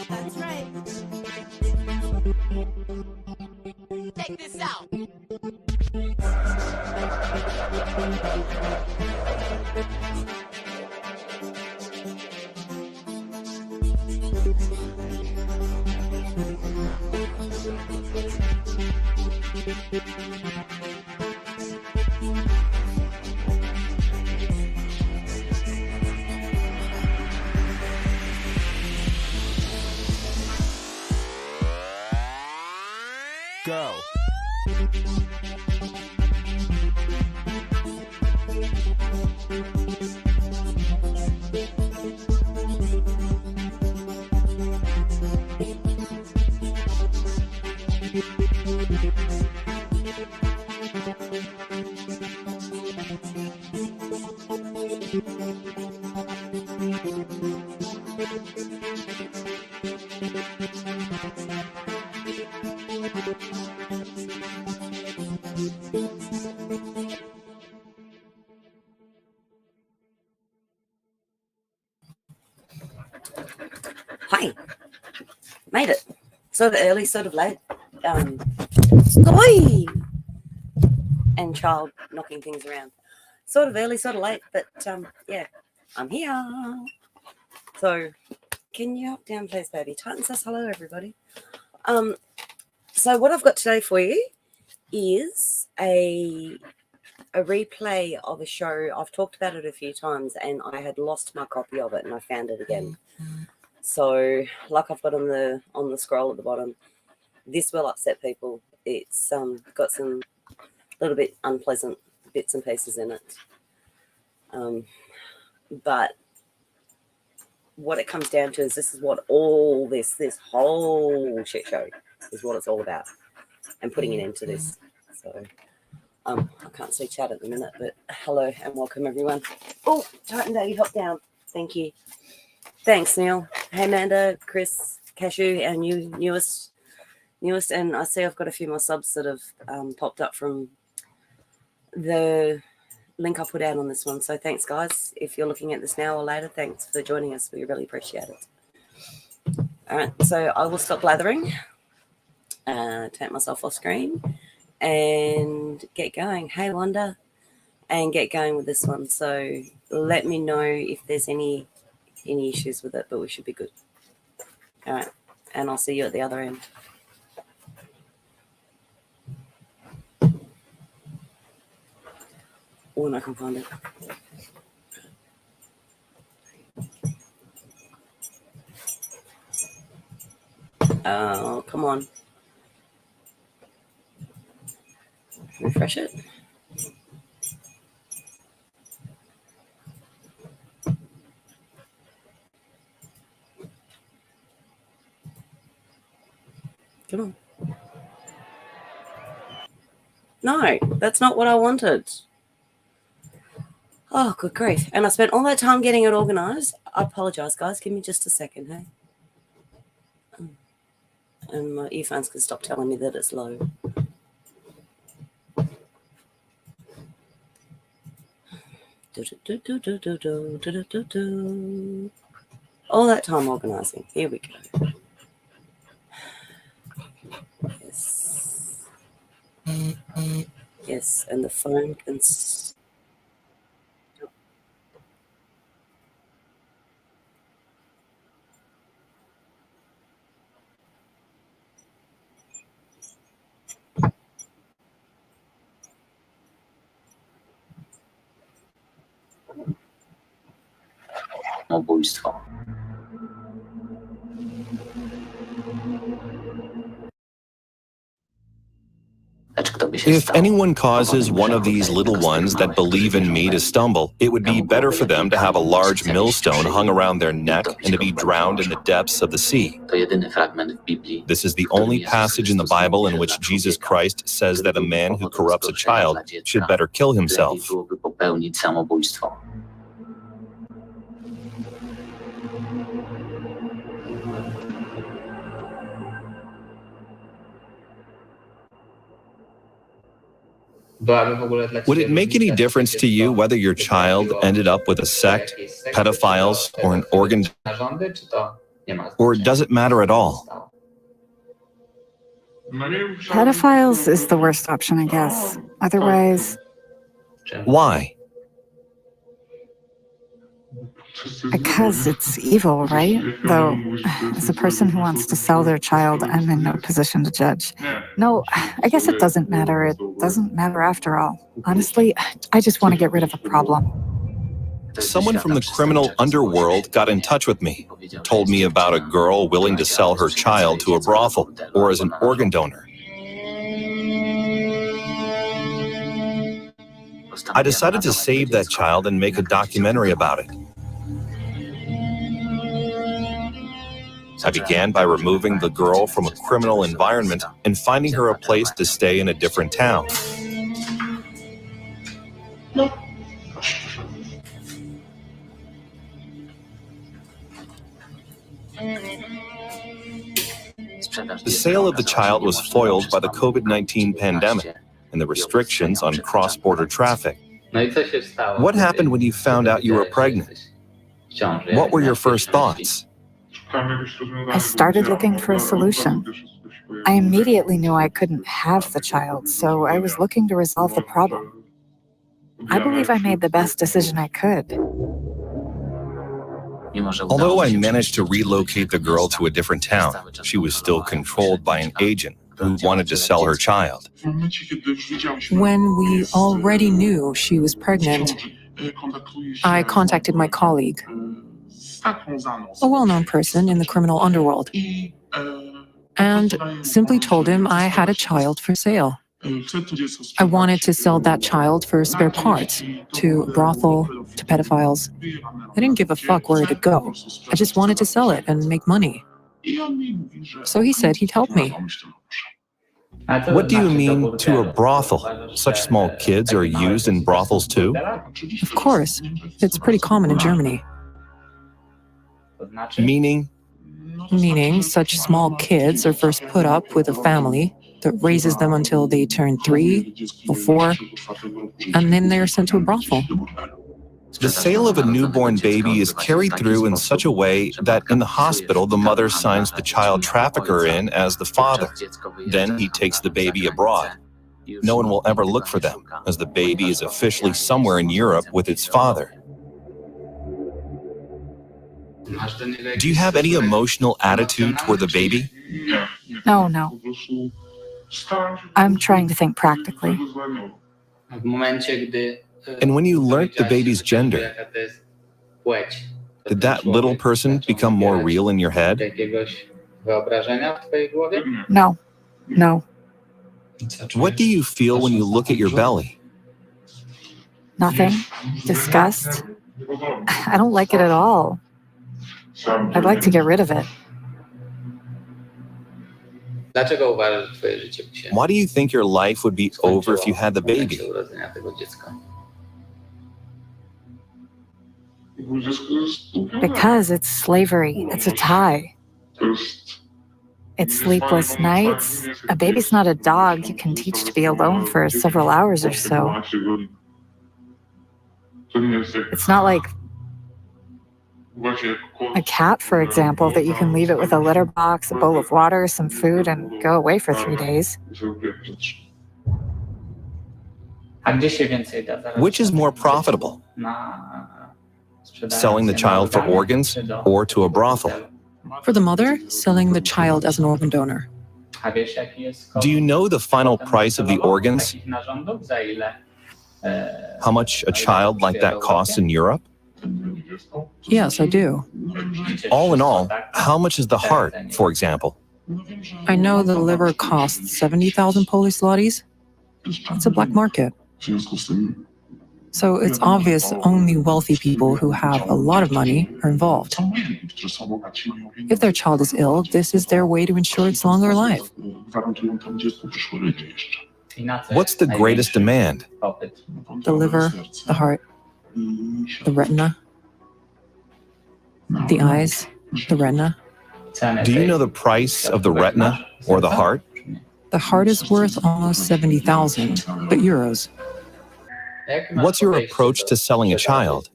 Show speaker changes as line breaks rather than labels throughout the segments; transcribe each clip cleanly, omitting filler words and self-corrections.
That's right. Check this out.
Go.
Hi, made it. Sort of early, sort of late. Oi! And child knocking things around. Sort of early, sort of late, but yeah, I'm here. So, can you hop down, please, baby? Titan says hello, everybody. So what I've got today for you is a replay of a show. I've talked about it a few times, and I had lost my copy of it, and I found it again. So, like I've got on the scroll at the bottom, this will upset people. It's got some little bit unpleasant bits and pieces in it. But what it comes down to is this is what all this whole shit show is what it's all about, and putting an end to this. So I can't see chat at the minute, but hello and welcome everyone. Oh, Titan Baby, hop down. Thank you. Thanks, Neil. Hey, Amanda, Chris, Cashew, and you newest, and I see I've got a few more subs that have popped up from the link I put out on this one. So thanks, guys. If you're looking at this now or later, thanks for joining us. We really appreciate it. All right, so I will stop blathering, take myself off screen, and get going. Hey, Wanda, and get going with this one. So let me know if there's any issues with it, but we should be good. All right, and I'll see you at the other end. When I can find it. Oh, come on. Refresh it. Come on. No, that's not what I wanted. Oh, good grief. And I spent all that time getting it organised. I apologise, guys. Give me just a second, hey? And my earphones can stop telling me that it's low. All that time organising. Here we go. Yes. Yes, and the phone can...
Samobójstwo. Lecz kto by się
If anyone causes one of these little ones that believe in me to stumble, it would be better for them to have a large millstone hung around their neck and to be drowned in the depths of the sea. This is the only passage in the Bible in which Jesus Christ says that a man who corrupts a child should better kill himself. Would it make any difference to you whether your child ended up with a sect, pedophiles, or an organ? Or does it matter at all?
Pedophiles is the worst option, I guess. Otherwise...
Why?
Because it's evil, right? Though, as a person who wants to sell their child, I'm in no position to judge. No, I guess it doesn't matter. It doesn't matter after all. Honestly, I just want to get rid of a problem.
Someone from the criminal underworld got in touch with me, told me about a girl willing to sell her child to a brothel or as an organ donor. I decided to save that child and make a documentary about it. I began by removing the girl from a criminal environment and finding her a place to stay in a different town. The sale of the child was foiled by the COVID-19 pandemic and the restrictions on cross-border traffic. What happened when you found out you were pregnant? What were your first thoughts?
I started looking for a solution. I immediately knew I couldn't have the child, so I was looking to resolve the problem. I believe I made the best decision I could.
Although I managed to relocate the girl to a different town, she was still controlled by an agent who wanted to sell her child.
When we already knew she was pregnant, I contacted my colleague, a well-known person in the criminal underworld, and simply told him I had a child for sale. I wanted to sell that child for spare parts, to a brothel, to pedophiles. I didn't give a fuck where it'd go. I just wanted to sell it and make money. So he said he'd help me.
What do you mean, to a brothel? Such small kids are used in brothels too?
Of course. It's pretty common in Germany.
Meaning?
Meaning, such small kids are first put up with a family that raises them until they turn 3 or 4, and then they're sent to a brothel.
The sale of a newborn baby is carried through in such a way that in the hospital, the mother signs the child trafficker in as the father. Then he takes the baby abroad. No one will ever look for them, as the baby is officially somewhere in Europe with its father. Do you have any emotional attitude toward the baby?
No. I'm trying to think practically.
And when you learnt the baby's gender, did that little person become more real in your head?
No.
What do you feel when you look at your belly?
Nothing. Disgust. I don't like it at all. I'd like to get rid of it.
Why do you think your life would be over if you had the baby?
Because it's slavery. It's a tie. It's sleepless nights. A baby's not a dog you can teach to be alone for several hours or so. It's not like a cat, for example, that you can leave it with a litter box, a bowl of water, some food, and go away for 3 days.
Which is more profitable? Selling the child for organs or to a brothel?
For the mother, selling the child as an organ donor.
Do you know the final price of the organs? How much a child like that costs in Europe?
Yes, I do.
All in all, how much is the heart, for example?
I know the liver costs 70,000 Polish zlotys. It's a black market. So it's obvious only wealthy people who have a lot of money are involved. If their child is ill, this is their way to ensure its longer life.
What's the greatest demand?
The liver, the heart, the retina, the eyes, the retina.
Do you know the price of the retina or the heart?
The heart is worth almost 70,000, but euros.
What's your approach to selling a child?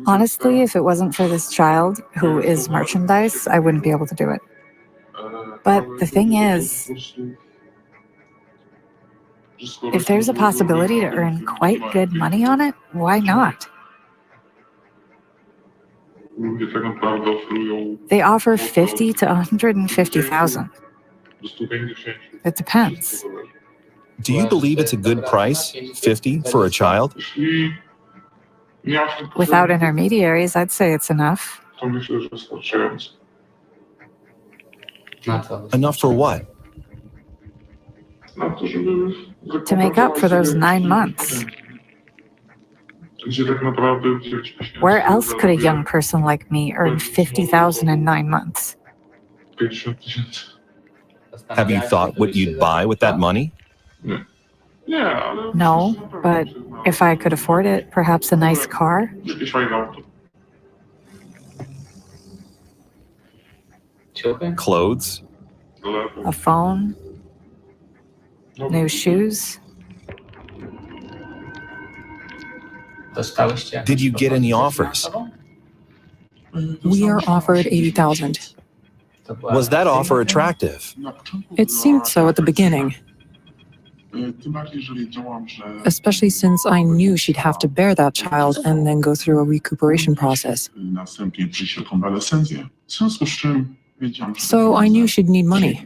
Honestly, if it wasn't for this child, who is merchandise, I wouldn't be able to do it. But the thing is, if there's a possibility to earn quite good money on it, why not? They offer 50 to 150,000. It depends.
Do you believe it's a good price, 50, for a child?
Without intermediaries, I'd say it's enough.
Enough for what?
To make up for those 9 months. Where else could a young person like me earn 50,000 in 9 months?
Have you thought what you'd buy with that money?
No, but if I could afford it, perhaps a nice car?
Clothes?
A phone? New shoes?
Did you get any offers?
We are offered 80,000.
Was that offer attractive?
It seemed so at the beginning, especially since I knew she'd have to bear that child and then go through a recuperation process. So I knew she'd need money.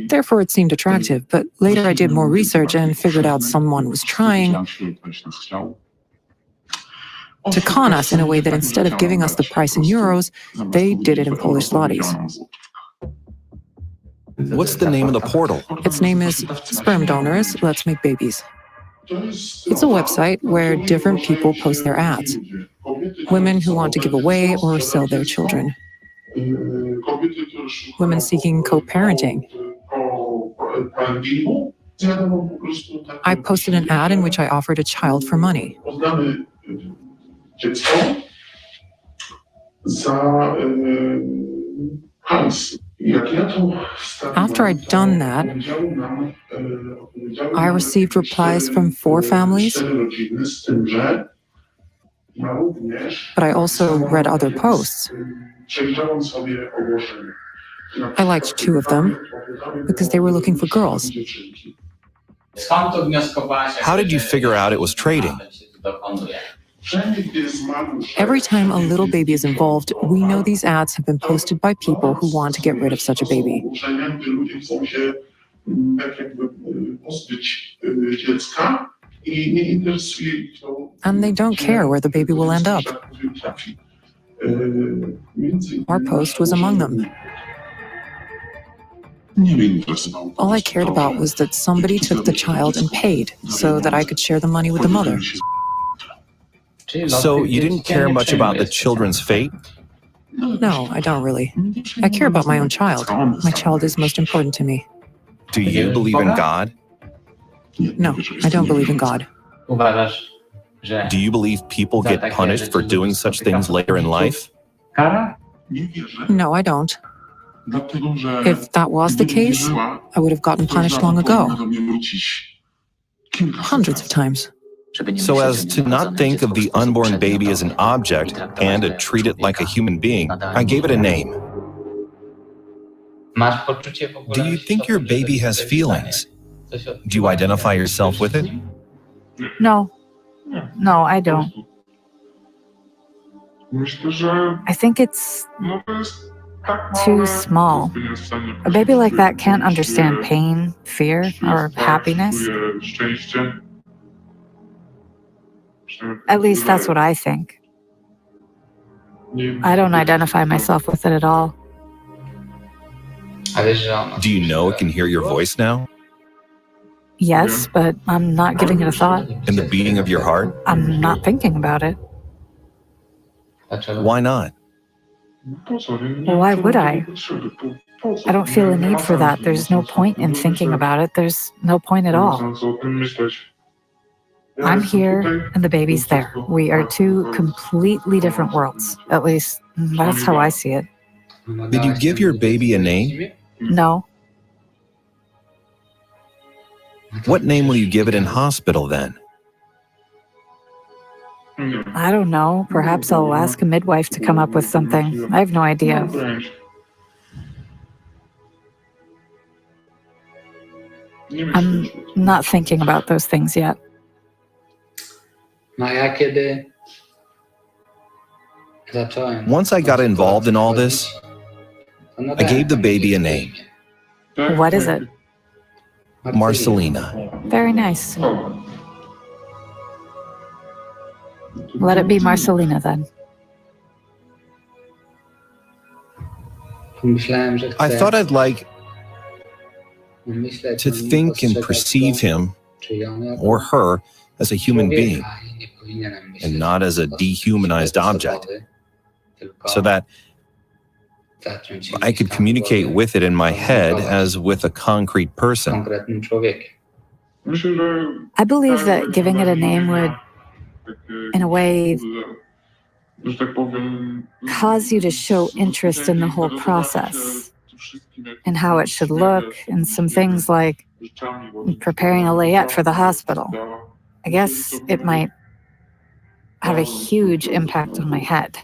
Therefore, it seemed attractive, but later I did more research and figured out someone was trying to con us in a way that instead of giving us the price in euros, they did it in Polish zlotys.
What's the name of the portal?
Its name is Sperm Donors Let's Make Babies. It's a website where different people post their ads. Women who want to give away or sell their children. Women seeking co-parenting. I posted an ad in which I offered a child for money. After I'd done that, I received replies from 4 families, but I also read other posts. I liked 2 of them because they were looking for girls.
How did you figure out it was trading?
Every time a little baby is involved, we know these ads have been posted by people who want to get rid of such a baby. And they don't care where the baby will end up. Our post was among them. All I cared about was that somebody took the child and paid so that I could share the money with the mother.
So you didn't care much about the children's fate?
No, I don't really. I care about my own child. My child is most important to me.
Do you believe in God?
No, I don't believe in God.
Do you believe people get punished for doing such things later in life?
No, I don't. If that was the case, I would have gotten punished long ago. Hundreds of times.
So as to not think of the unborn baby as an object and to treat it like a human being, I gave it a name. Do you think your baby has feelings? Do you identify yourself with it?
No. No, I don't. I think it's too small. A baby like that can't understand pain, fear, or happiness. At least that's what I think. I don't identify myself with it at all.
Do you know it can hear your voice now?
Yes, but I'm not giving it a thought.
And the beating of your heart?
I'm not thinking about it.
Why not?
Why would I? I don't feel a need for that. There's no point in thinking about it. There's no point at all. I'm here and the baby's there. We are two completely different worlds. At least, that's how I see it.
Did you give your baby a name?
No.
What name will you give it in hospital then?
I don't know. Perhaps I'll ask a midwife to come up with something. I have no idea. I'm not thinking about those things yet.
Once I got involved in all this, I gave the baby a name.
What is it?
Marcelina.
Very nice. Let it be Marcelina then.
I thought I'd like to think and perceive him or her as a human being and not as a dehumanized object, so that I could communicate with it in my head as with a concrete person.
I believe that giving it a name would, in a way, cause you to show interest in the whole process and how it should look, and some things like preparing a layette for the hospital. I guess it might have a huge impact on my head.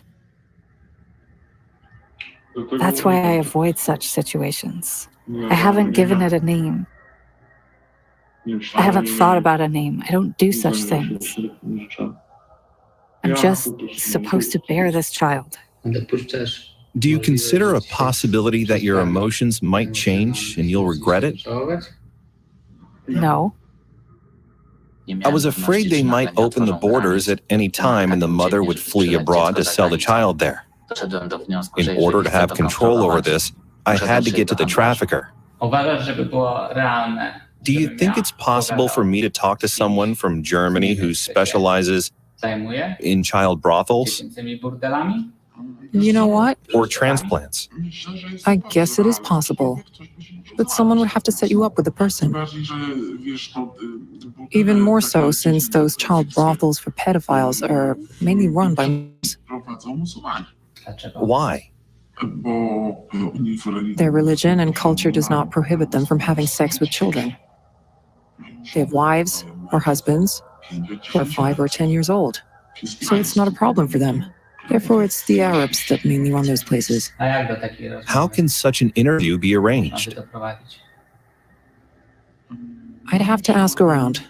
That's why I avoid such situations. I haven't given it a name. I haven't thought about a name. I don't do such things. I'm just supposed to bear this child.
Do you consider a possibility that your emotions might change and you'll regret it?
No.
I was afraid they might open the borders at any time and the mother would flee abroad to sell the child there. In order to have control over this, I had to get to the trafficker. Do you think it's possible for me to talk to someone from Germany who specializes in child brothels?
You know what?
Or transplants?
I guess it is possible. But someone would have to set you up with a person. Even more so since those child brothels for pedophiles are mainly run by Muslims.
Why?
Their religion and culture does not prohibit them from having sex with children. They have wives or husbands who are 5 or 10 years old. So it's not a problem for them. Therefore, it's the Arabs that mainly run those places.
How can such an interview be arranged?
I'd have to ask around.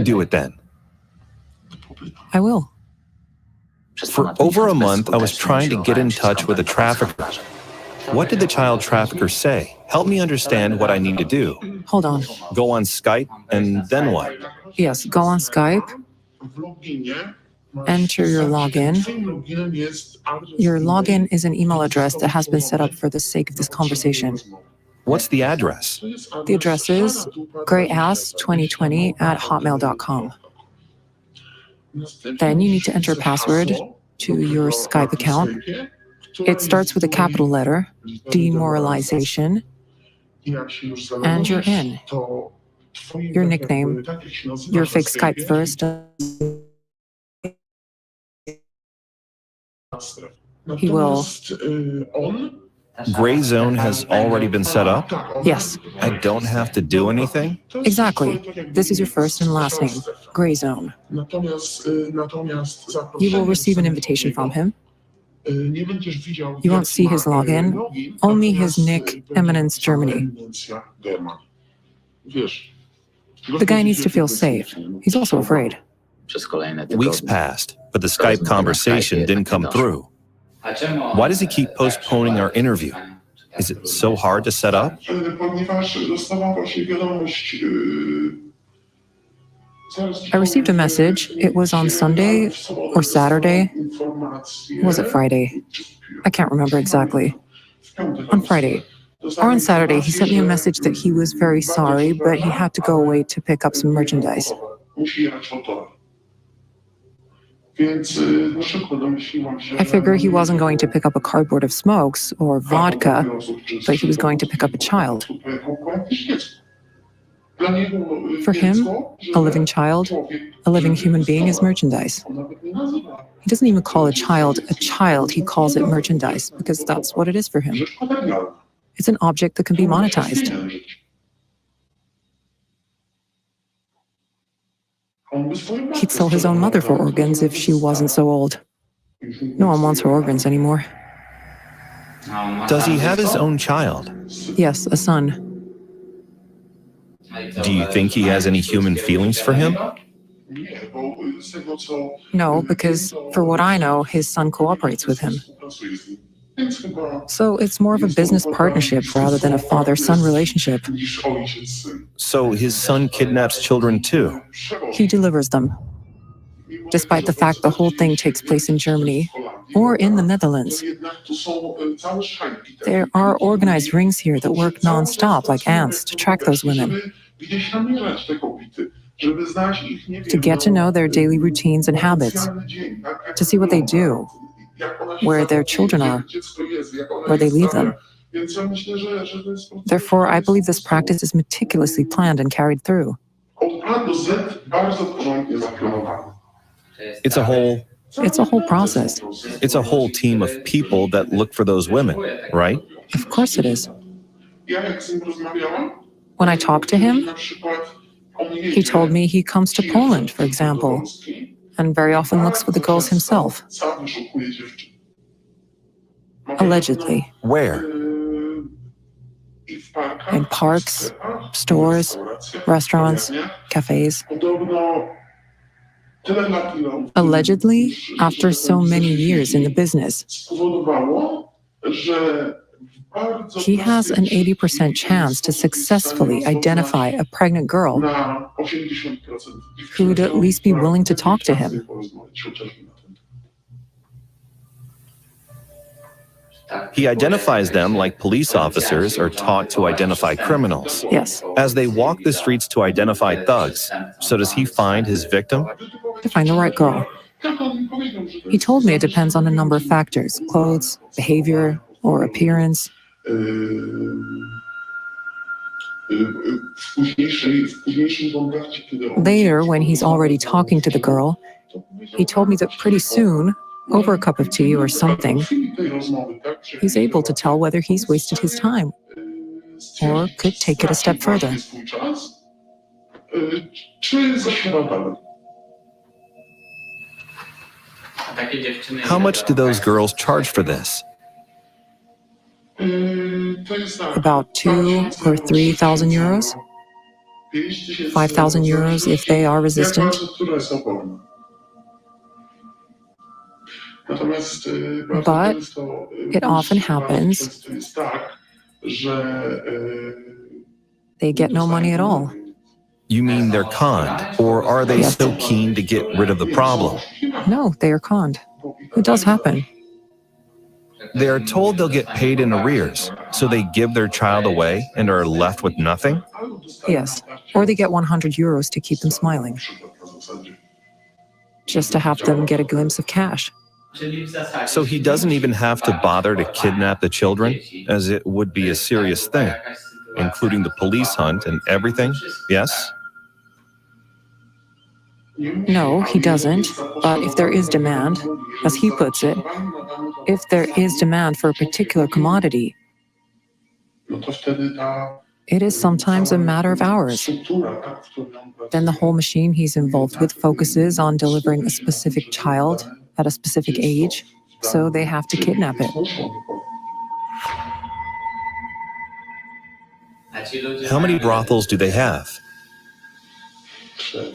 Do it then.
I will.
For over a month, I was trying to get in touch with a trafficker. What did the child trafficker say? Help me understand what I need to do.
Hold on.
Go on Skype, and then what?
Yes, go on Skype. Enter your login. Your login is an email address that has been set up for the sake of this conversation.
What's the address?
The address is grayass2020@hotmail.com. Then you need to enter a password to your Skype account. It starts with a capital letter, demoralization, and you're in. Your nickname, your fake Skype first. He will.
Gray zone has already been set up?
Yes.
I don't have to do anything?
Exactly. This is your first and last name, Gray Zone. You will receive an invitation from him. You won't see his login, only his nick, Eminence Germany. The guy needs to feel safe. He's also afraid.
Weeks passed, but the Skype conversation didn't come through. Why does he keep postponing our interview? Is it so hard to set up?
I received a message. It was on Sunday or Saturday. Was it Friday? I can't remember exactly. On Friday. Or on Saturday, he sent me a message that he was very sorry, but he had to go away to pick up some merchandise. I figure he wasn't going to pick up a cardboard of smokes or vodka, but he was going to pick up a child. For him, a living child, a living human being is merchandise. He doesn't even call a child, he calls it merchandise because that's what it is for him. It's an object that can be monetized. He'd sell his own mother for organs if she wasn't so old. No one wants her organs anymore.
Does he have his own child?
Yes, a son.
Do you think he has any human feelings for him?
No, because for what I know, his son cooperates with him. So it's more of a business partnership rather than a father-son relationship.
So his son kidnaps children too?
He delivers them. Despite the fact the whole thing takes place in Germany or in the Netherlands. There are organized rings here that work non-stop like ants to track those women. To get to know their daily routines and habits. To see what they do, where their children are, where they leave them. Therefore, I believe this practice is meticulously planned and carried through.
It's a whole
process.
It's a whole team of people that look for those women, right?
Of course it is. When I talked to him, he told me he comes to Poland, for example, and very often looks for the girls himself. Allegedly.
Where?
In parks, stores, restaurants, cafes. Allegedly, after so many years in the business, he has an 80% chance to successfully identify a pregnant girl who would at least be willing to talk to him.
He identifies them like police officers are taught to identify criminals.
Yes.
As they walk the streets to identify thugs, so does he find his victim?
To find the right girl. He told me it depends on a number of factors: clothes, behavior, or appearance. Later, when he's already talking to the girl, he told me that pretty soon, over a cup of tea or something, he's able to tell whether he's wasted his time or could take it a step further.
How much do those girls charge for this?
About 2,000 or 3,000 euros. 5,000 euros if they are resistant. But it often happens they get no money at all.
You mean they're conned, or are they so keen to get rid of the problem?
No, they are conned. It does happen.
They are told they'll get paid in arrears, so they give their child away and are left with nothing?
Yes, or they get 100 euros to keep them smiling. Just to have them get a glimpse of cash.
So he doesn't even have to bother to kidnap the children, as it would be a serious thing, including the police hunt and everything, yes?
No, he doesn't. But if there is demand, as he puts it, if there is demand for a particular commodity, it is sometimes a matter of hours. Then the whole machine he's involved with focuses on delivering a specific child at a specific age, so they have to kidnap it.
How many brothels do they have?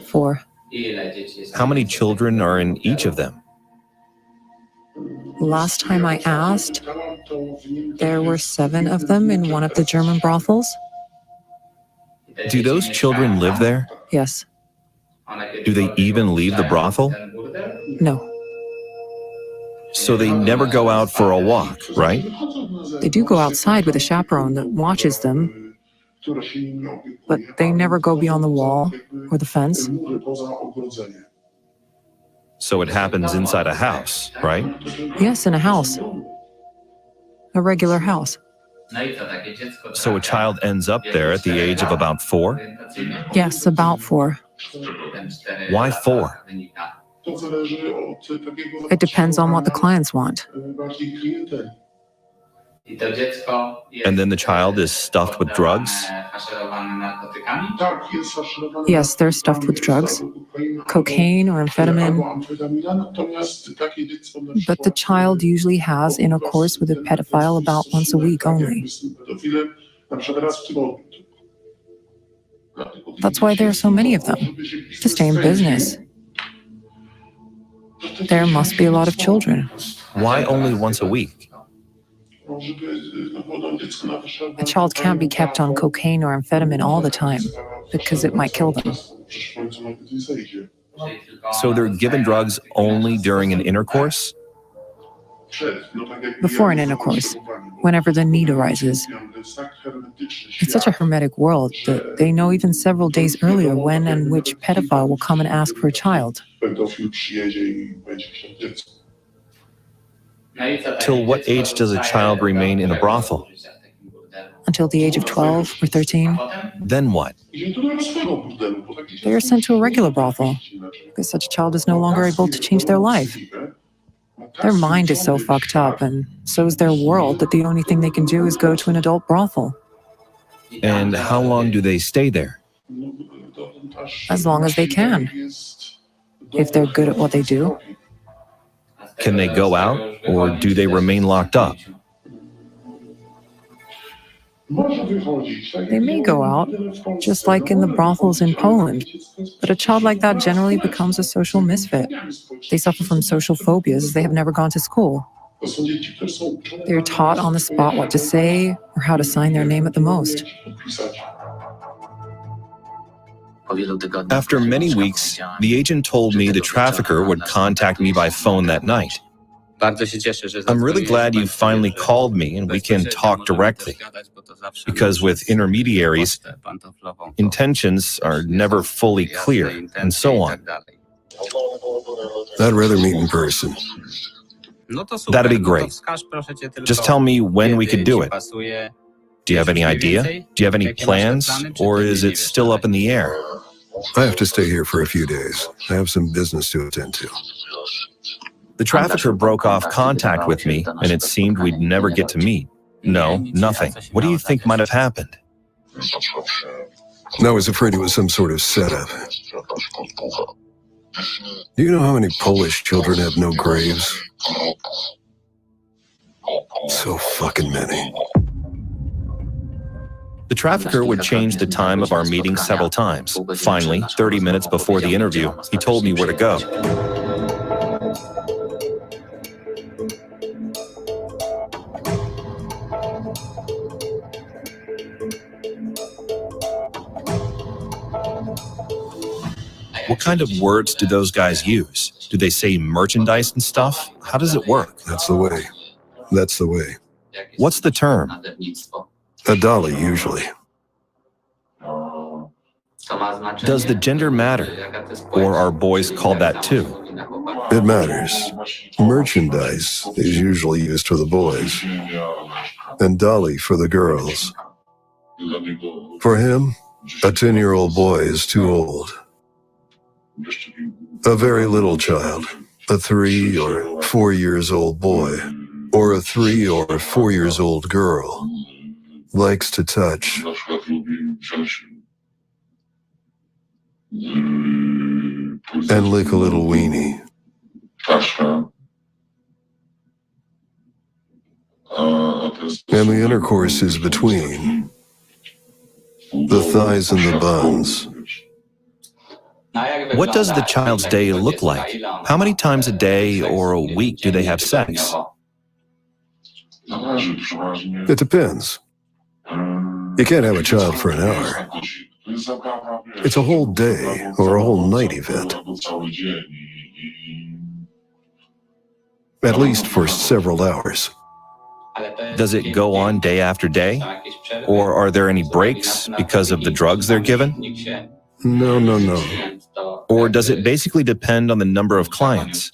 4.
How many children are in each of them?
Last time I asked, there were 7 of them in one of the German brothels.
Do those children live there?
Yes.
Do they even leave the brothel?
No.
So they never go out for a walk, right?
They do go outside with a chaperone that watches them, but they never go beyond the wall or the fence.
So it happens inside a house, right?
Yes, in a house. A regular house.
So a child ends up there at the age of about 4?
Yes, about 4.
Why 4?
It depends on what the clients want.
And then the child is stuffed with drugs?
Yes, they're stuffed with drugs, cocaine or amphetamine, but the child usually has intercourse with a pedophile about once a week only. That's why there are so many of them, to stay in business. There must be a lot of children.
Why only once a week?
A child can't be kept on cocaine or amphetamine all the time because it might kill them.
So they're given drugs only during an intercourse?
Before an intercourse, whenever the need arises. It's such a hermetic world that they know even several days earlier when and which pedophile will come and ask for a child.
Till what age does a child remain in a brothel?
Until the age of 12 or 13.
Then what?
They are sent to a regular brothel because such a child is no longer able to change their life. Their mind is so fucked up, and so is their world, that the only thing they can do is go to an adult brothel.
And how long do they stay there?
As long as they can, if they're good at what they do.
Can they go out, or do they remain locked up?
They may go out, just like in the brothels in Poland, but a child like that generally becomes a social misfit. They suffer from social phobias as they have never gone to school. They're taught on the spot what to say or how to sign their name at the most.
After many weeks, the agent told me the trafficker would contact me by phone that night. I'm really glad you finally called me and we can talk directly, because with intermediaries, intentions are never fully clear, and so on.
I'd rather meet in person.
That'd be great. Just tell me when we could do it. Do you have any idea? Do you have any plans? Or is it still up in the air?
I have to stay here for a few days. I have some business to attend to.
The trafficker broke off contact with me, and it seemed we'd never get to meet. No, nothing. What do you think might have happened?
I was afraid it was some sort of setup. Do you know how many Polish children have no graves? So fucking many.
The trafficker would change the time of our meeting several times. Finally, 30 minutes before the interview, he told me where to go. What kind of words do those guys use? Do they say merchandise and stuff? How does it work?
That's the way. That's the way.
What's the term?
A dolly, usually.
Does the gender matter? Or are boys called that too?
It matters. Merchandise is usually used for the boys, and dolly for the girls. For him, a 10-year-old boy is too old. A very little child, a 3 or 4 years old boy, or a 3 or 4 years old girl, likes to touch. And lick a little weenie. And the intercourse is between the thighs and the buns.
What does the child's day look like? How many times a day or a week do they have sex?
It depends. You can't have a child for an hour. It's a whole day or a whole night event. At least for several hours.
Does it go on day after day? Or are there any breaks because of the drugs they're given?
No, no, no.
Or does it basically depend on the number of clients?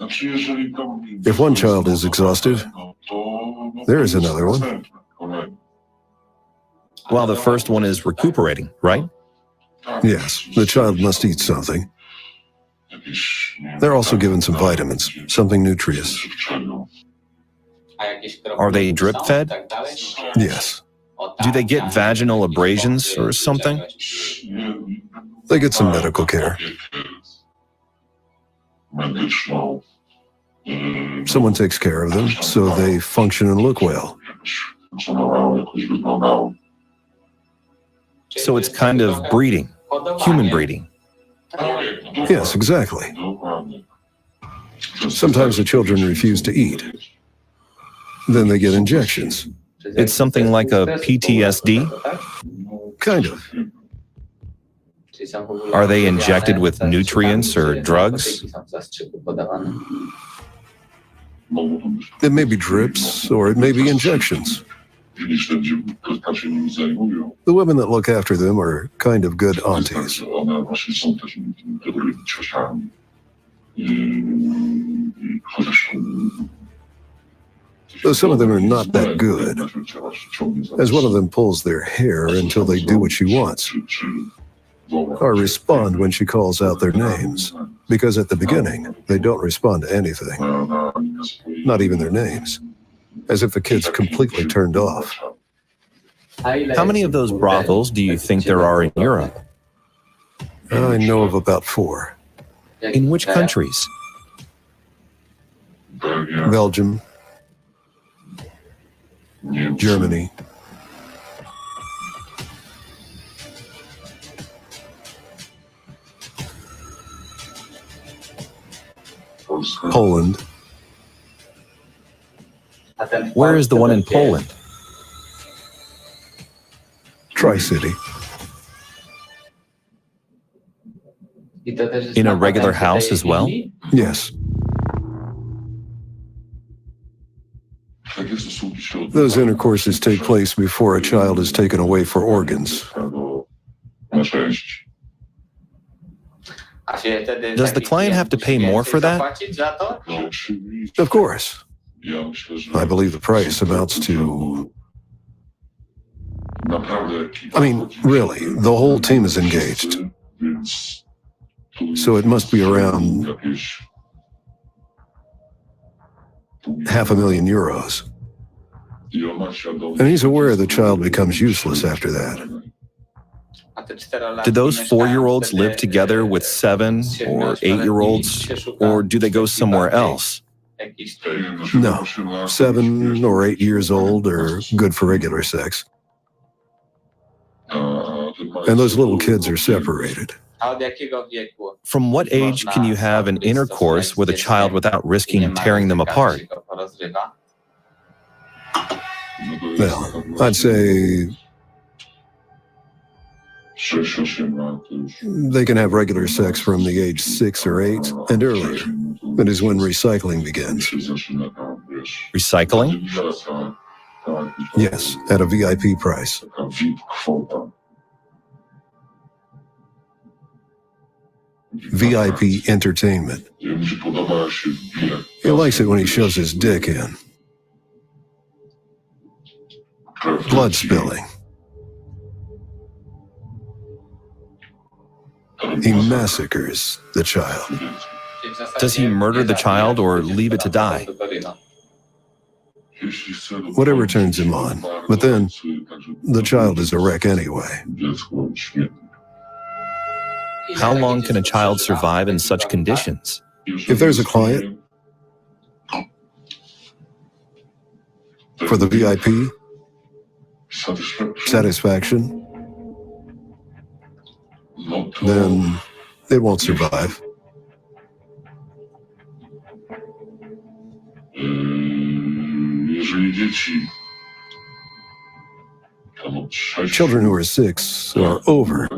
If one child is exhausted, there is another one.
While the first one is recuperating, right?
Yes, the child must eat something. They're also given some vitamins, something nutritious.
Are they drip fed?
Yes.
Do they get vaginal abrasions or something?
They get some medical care. Someone takes care of them so they function and look well.
So it's kind of breeding, human breeding.
Yes, exactly. Sometimes the children refuse to eat. Then they get injections.
It's something like a PTSD?
Kind of.
Are they injected with nutrients or drugs?
It may be drips or it may be injections. The women that look after them are kind of good aunties. Though some of them are not that good, as one of them pulls their hair until they do what she wants, or respond when she calls out their names, because at the beginning, they don't respond to anything, not even their names, as if the kid's completely turned off.
How many of those brothels do you think there are in Europe?
I know of about 4.
In which countries?
Belgium, Germany, Poland.
Where is the one in Poland?
Tri-City.
In a regular house as well?
Yes. Those intercourses take place before a child is taken away for organs.
Does the client have to pay more for that?
Of course. I believe the price amounts to... I mean, really, the whole team is engaged. So it must be around €500,000. And he's aware the child becomes useless after that.
Do those 4-year-olds live together with 7 or 8-year-olds, or do they go somewhere else?
No, 7 or 8 years old are good for regular sex. And those little kids are separated.
From what age can you have an intercourse with a child without risking tearing them apart?
Well, I'd say they can have regular sex from the age 6 or 8 and earlier. That is when recycling begins.
Recycling?
Yes, at a VIP price. VIP entertainment. He likes it when he shoves his dick in. Blood spilling. He massacres the child.
Does he murder the child or leave it to die?
Whatever turns him on. But then, the child is a wreck anyway.
How long can a child survive in such conditions?
If there's a client, for the VIP, satisfaction, then it won't survive. Children who are 6 or over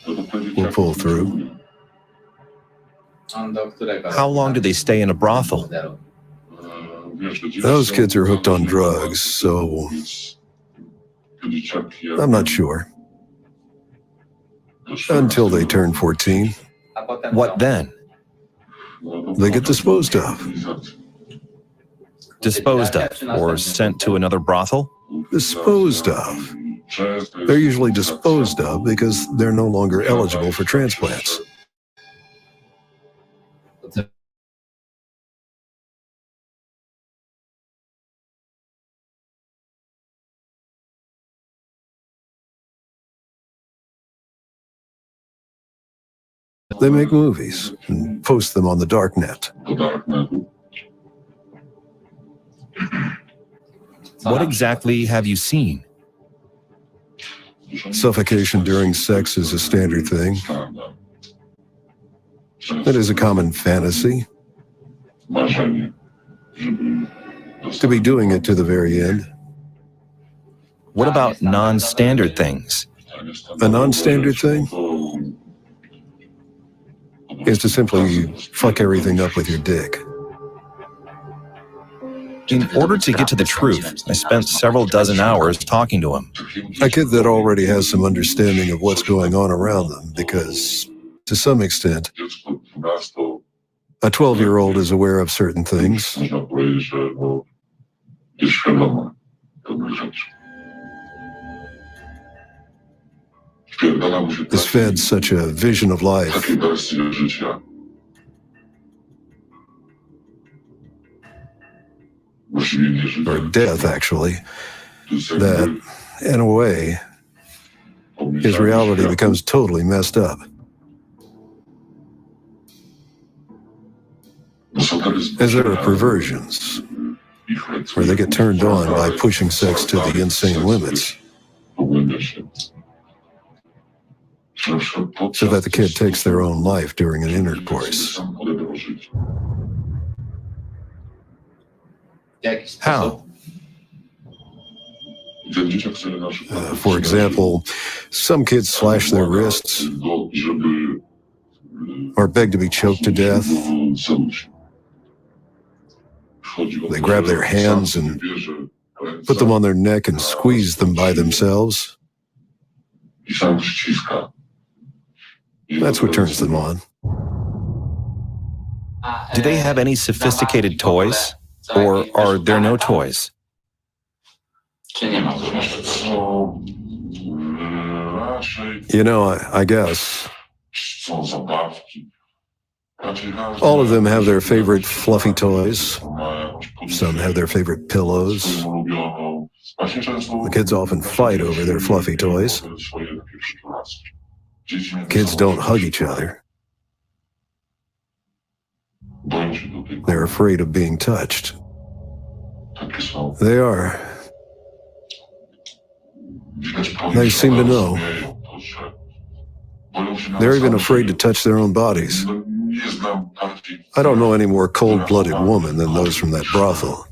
will pull through.
How long do they stay in a brothel?
Those kids are hooked on drugs, so I'm not sure. Until they turn 14,
What then?
they get disposed of.
Disposed of or sent to another brothel?
Disposed of. They're usually disposed of because they're no longer eligible for transplants. They make movies and post them on the dark net.
What exactly have you seen?
Suffocation during sex is a standard thing. It is a common fantasy. To be doing it to the very end.
What about non-standard things?
A non-standard thing is to simply fuck everything up with your dick.
In order to get to the truth, I spent several dozen hours talking to him.
A kid that already has some understanding of what's going on around them, because to some extent, a 12-year-old is aware of certain things. Is fed such a vision of life. Or death, actually, that, in a way, his reality becomes totally messed up. As there are perversions, where they get turned on by pushing sex to the insane limits, so that the kid takes their own life during an intercourse.
How?
For example, some kids slash their wrists or beg to be choked to death. They grab their hands and put them on their neck and squeeze them by themselves. That's what turns them on.
Do they have any sophisticated toys? Or are there no toys?
You know, I guess all of them have their favorite fluffy toys. Some have their favorite pillows. The kids often fight over their fluffy toys. Kids don't hug each other. They're afraid of being touched. They are. They seem to know. They're even afraid to touch their own bodies. I don't know any more cold-blooded woman than those from that brothel.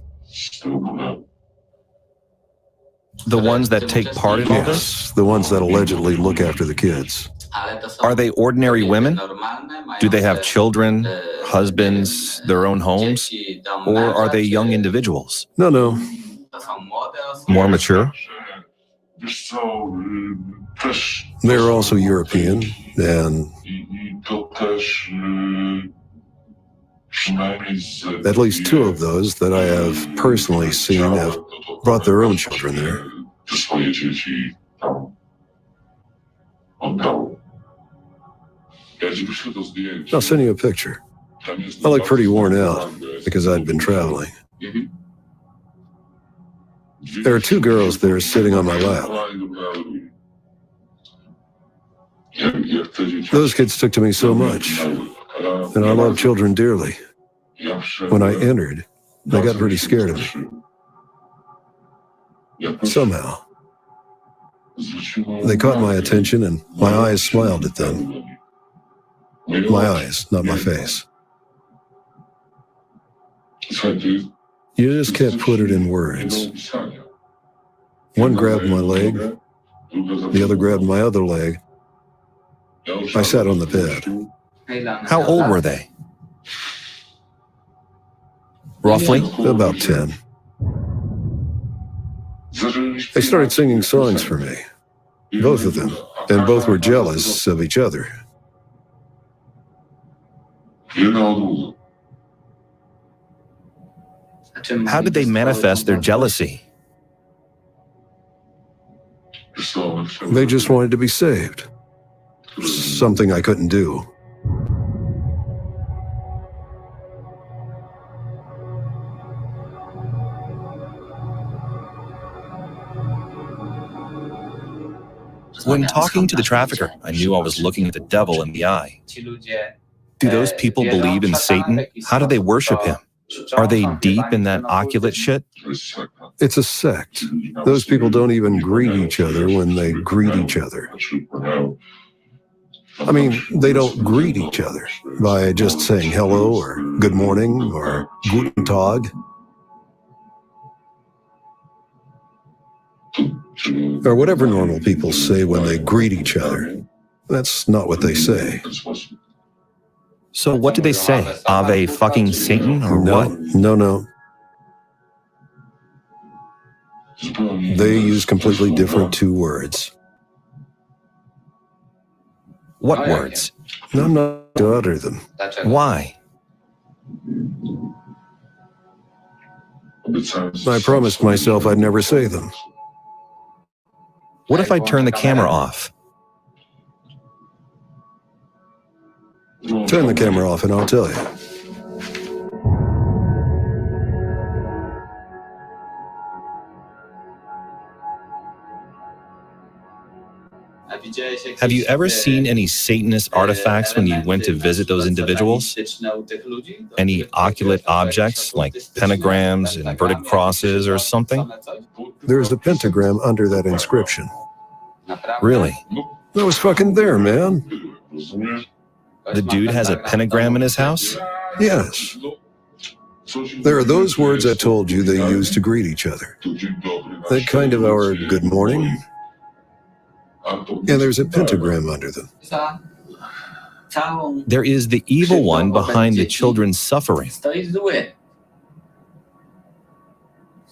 The ones that take part in all this?
Yes, the ones that allegedly look after the kids.
Are they ordinary women? Do they have children, husbands, their own homes? Or are they young individuals?
No.
More mature?
They're also European, and at least 2 of those that I have personally seen have brought their own children there. I'll send you a picture. I look pretty worn out because I'd been traveling. There are 2 girls there sitting on my lap. Those kids took to me so much, and I love children dearly. When I entered, they got pretty scared of me. Somehow, they caught my attention and my eyes smiled at them. My eyes, not my face. You just can't put it in words. One grabbed my leg, the other grabbed my other leg. I sat on the bed.
How old were they? Roughly?
About 10. They started singing songs for me, both of them, and both were jealous of each other.
How did they manifest their jealousy?
They just wanted to be saved. Something I couldn't do.
When talking to the trafficker, I knew I was looking at the devil in the eye. Do those people believe in Satan? How do they worship him? Are they deep in that oculate shit?
It's a sect. Those people don't even greet each other when they greet each other. I mean, they don't greet each other by just saying hello or good morning or guten Tag. Or whatever normal people say when they greet each other. That's not what they say.
So what do they say? Ave fucking Satan or what?
No. They use completely different two words.
What words?
I'm not to utter them.
Why?
I promised myself I'd never say them.
What if I turn the camera off?
Turn the camera off and I'll tell you.
Have you ever seen any Satanist artifacts when you went to visit those individuals? Any oculate objects like pentagrams, inverted crosses, or something?
There's a pentagram under that inscription.
Really?
I was fucking there, man.
The dude has a pentagram in his house?
Yes. There are those words I told you they use to greet each other. That kind of our good morning. And there's a pentagram under them.
There is the evil one behind the children's suffering.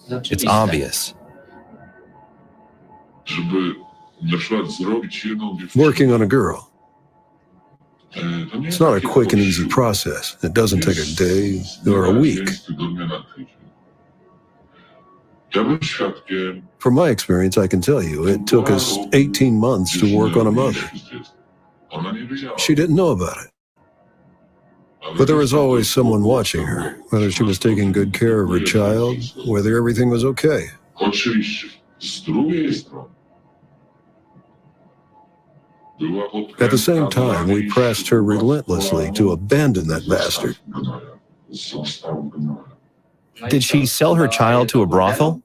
It's obvious.
Working on a girl. It's not a quick and easy process. It doesn't take a day or a week. From my experience, I can tell you, it took us 18 months to work on a mother. She didn't know about it. But there was always someone watching her, whether she was taking good care of her child, whether everything was okay. At the same time, we pressed her relentlessly to abandon that bastard.
Did she sell her child to a brothel?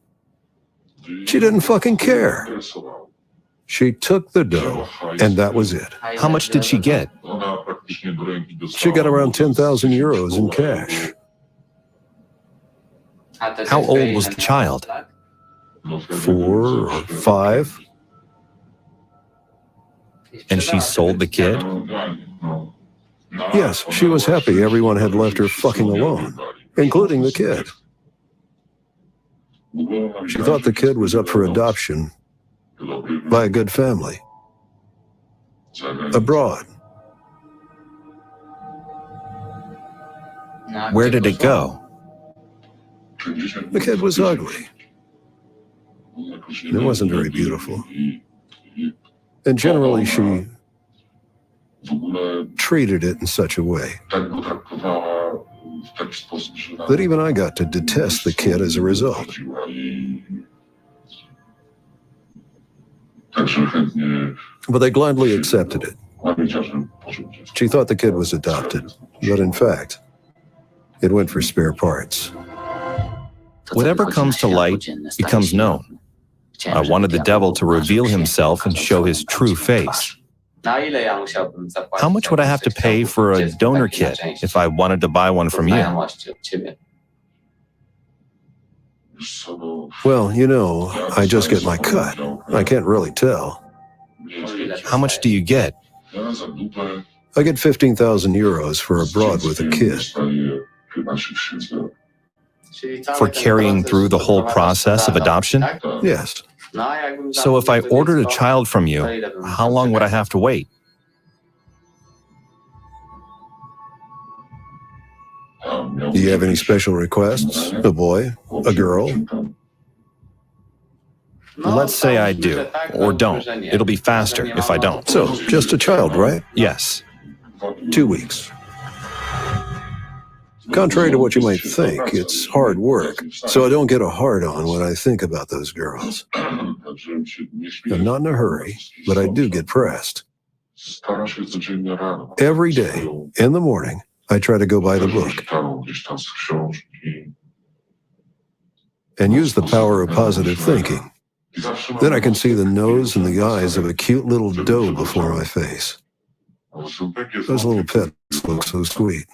She didn't fucking care. She took the dough, and that was it.
How much did she get?
She got around 10,000 euros in cash.
How old was the child?
4 or 5.
And she sold the kid?
Yes, she was happy everyone had left her fucking alone, including the kid. She thought the kid was up for adoption by a good family. Abroad.
Where did it go?
The kid was ugly. It wasn't very beautiful. And generally, she treated it in such a way that even I got to detest the kid as a result. But they gladly accepted it. She thought the kid was adopted, but in fact, it went for spare parts.
Whatever comes to light becomes known. I wanted the devil to reveal himself and show his true face. How much would I have to pay for a donor kit if I wanted to buy one from you?
Well, you know, I just get my cut. I can't really tell.
How much do you get?
I get 15,000 euros for abroad with a kid.
For carrying through the whole process of adoption?
Yes.
So if I ordered a child from you, how long would I have to wait?
Do you have any special requests? A boy? A girl?
Let's say I do, or don't. It'll be faster if I don't.
So, just a child, right?
Yes.
2 weeks. Contrary to what you might think, it's hard work, so I don't get a hard-on when I think about those girls. I'm not in a hurry, but I do get pressed. Every day, in the morning, I try to go by the book and use the power of positive thinking. Then I can see the nose and the eyes of a cute little doe before my face. Those little pets look so sweet.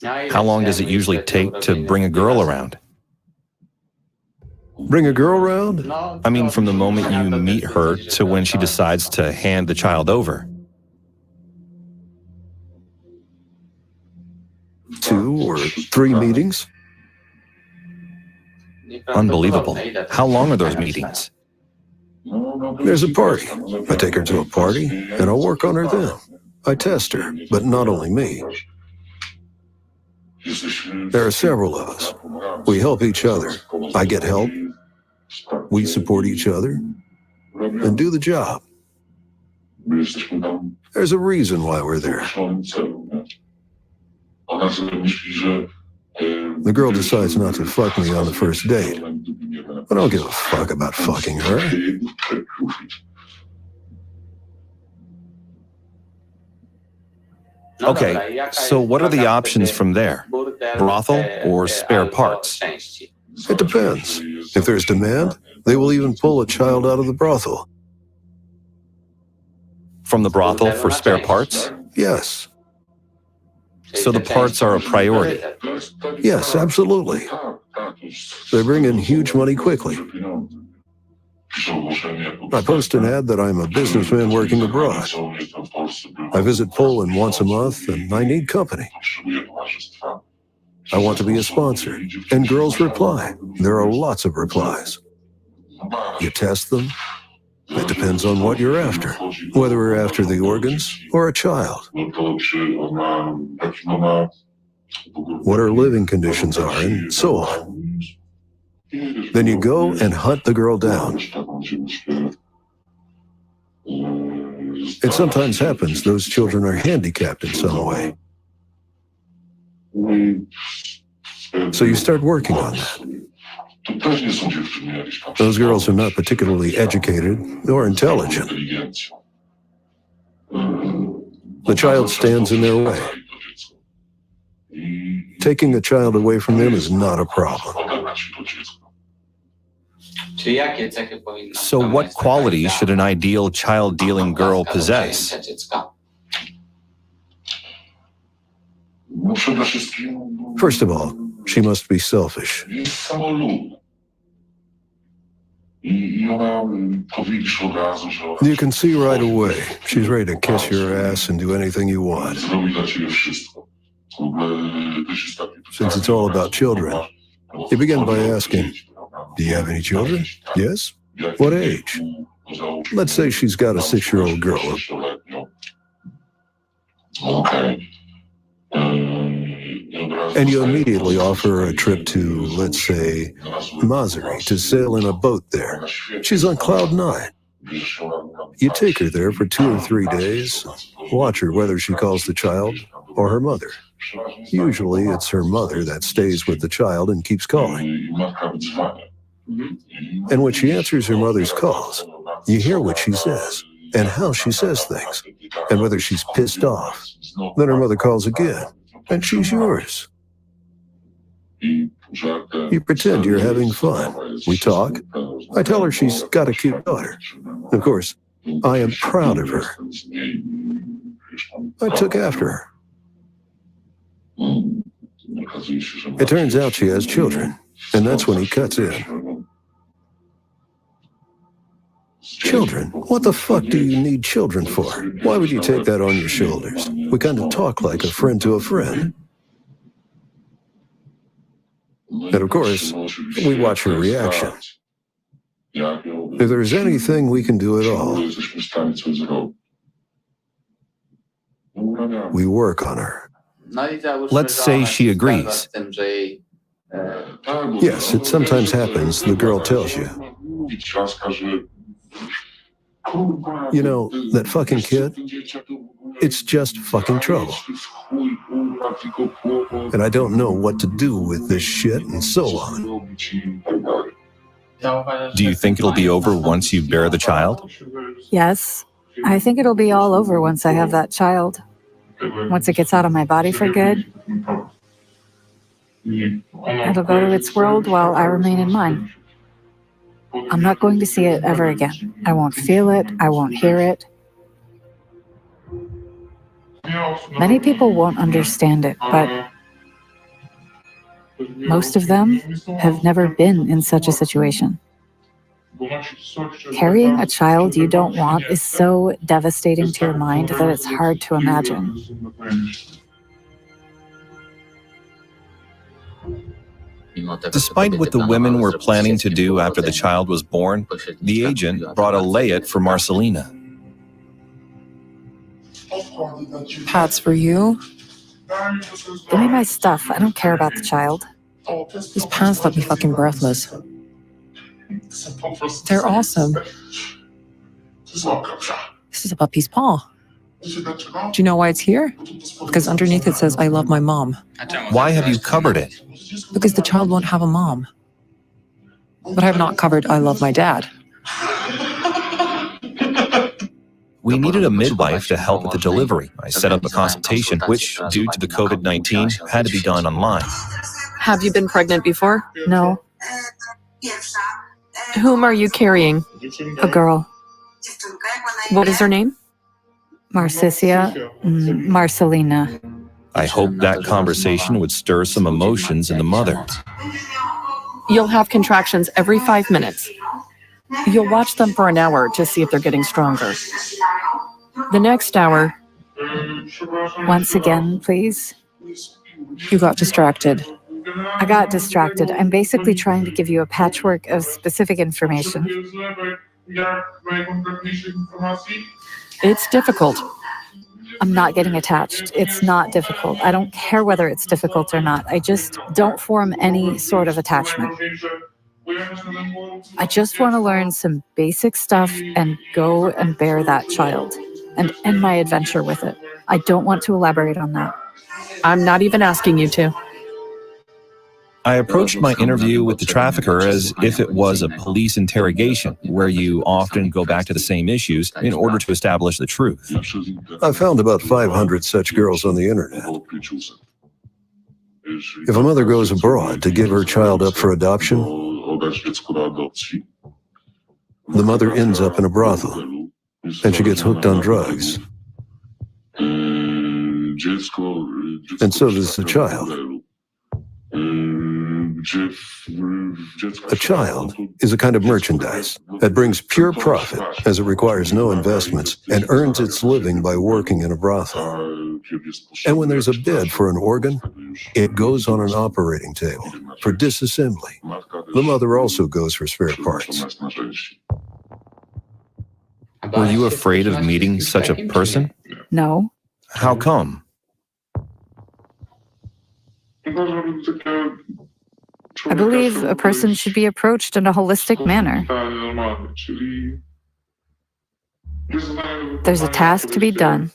How long does it usually take to bring a girl around?
Bring a girl around?
I mean, from the moment you meet her to when she decides to hand the child over.
2 or 3 meetings?
Unbelievable. How long are those meetings?
There's a party. I take her to a party, and I'll work on her then. I test her, but not only me. There are several of us. We help each other. I get help. We support each other and do the job. There's a reason why we're there. The girl decides not to fuck me on the first date. I don't give a fuck about fucking her.
Okay, so what are the options from there? Brothel or spare parts?
It depends. If there's demand, they will even pull a child out of the brothel.
From the brothel for spare parts?
Yes.
So the parts are a priority.
Yes, absolutely. They bring in huge money quickly. I post an ad that I'm a businessman working abroad. I visit Poland once a month, and I need company. I want to be a sponsor, and girls reply. There are lots of replies. You test them. It depends on what you're after, whether we're after the organs or a child. What our living conditions are, and so on. Then you go and hunt the girl down. It sometimes happens those children are handicapped in some way. So you start working on that. Those girls are not particularly educated or intelligent. The child stands in their way. Taking a child away from them is not a problem.
So what qualities should an ideal child-dealing girl possess?
First of all, she must be selfish. You can see right away she's ready to kiss your ass and do anything you want. Since it's all about children, you begin by asking, do you have any children? Yes? What age? Let's say she's got a 6-year-old girl. And you immediately offer her a trip to, let's say, Masery to sail in a boat there. She's on cloud 9. You take her there for 2 or 3 days, watch her whether she calls the child or her mother. Usually it's her mother that stays with the child and keeps calling. And when she answers her mother's calls, you hear what she says and how she says things and whether she's pissed off. Then her mother calls again and she's yours. You pretend you're having fun. We talk. I tell her she's got a cute daughter. Of course, I am proud of her. I took after her. It turns out she has children, and that's when he cuts in. Children? What the fuck do you need children for? Why would you take that on your shoulders? We kind of talk like a friend to a friend. And of course, we watch her reaction. If there's anything we can do at all, we work on her.
Let's say she agrees.
Yes, it sometimes happens, the girl tells you. You know, that fucking kid, it's just fucking trouble. And I don't know what to do with this shit and so on.
Do you think it'll be over once you bear the child?
Yes, I think it'll be all over once I have that child. Once it gets out of my body for good, it'll go to its world while I remain in mine. I'm not going to see it ever again. I won't feel it. I won't hear it. Many people won't understand it, but most of them have never been in such a situation. Carrying a child you don't want is so devastating to your mind that it's hard to imagine.
Despite what the women were planning to do after the child was born, the agent brought a layette for Marcelina.
Pat's for you.
Give me my stuff. I don't care about the child.
These pants left me fucking breathless. They're awesome. This is a puppy's paw. Do you know why it's here? Because underneath it says, I love my mom.
Why have you covered it?
Because the child won't have a mom. But I have not covered, I love my dad.
We needed a midwife to help with the delivery. I set up a consultation, which, due to the COVID-19, had to be done online.
Have you been pregnant before?
No,
Whom are you carrying?
a girl.
What is her name?
Marcelina.
I hoped that conversation would stir some emotions in the mother.
You'll have contractions every 5 minutes. You'll watch them for an hour to see if they're getting stronger. The next hour,
Once again, please.
You got distracted.
I got distracted. I'm basically trying to give you a patchwork of specific information.
it's difficult.
I'm not getting attached. It's not difficult. I don't care whether it's difficult or not. I just don't form any sort of attachment. I just want to learn some basic stuff and go and bear that child and end my adventure with it. I don't want to elaborate on that.
I'm not even asking you to.
I approached my interview with the trafficker as if it was a police interrogation, where you often go back to the same issues in order to establish the truth.
I found about 500 such girls on the internet. If a mother goes abroad to give her child up for adoption, the mother ends up in a brothel, and she gets hooked on drugs. And so does the child. A child is a kind of merchandise that brings pure profit as it requires no investments and earns its living by working in a brothel. And when there's a bid for an organ, it goes on an operating table for disassembly. The mother also goes for spare parts.
Were you afraid of meeting such a person?
No.
How come?
I believe a person should be approached in a holistic manner. There's a task to be done.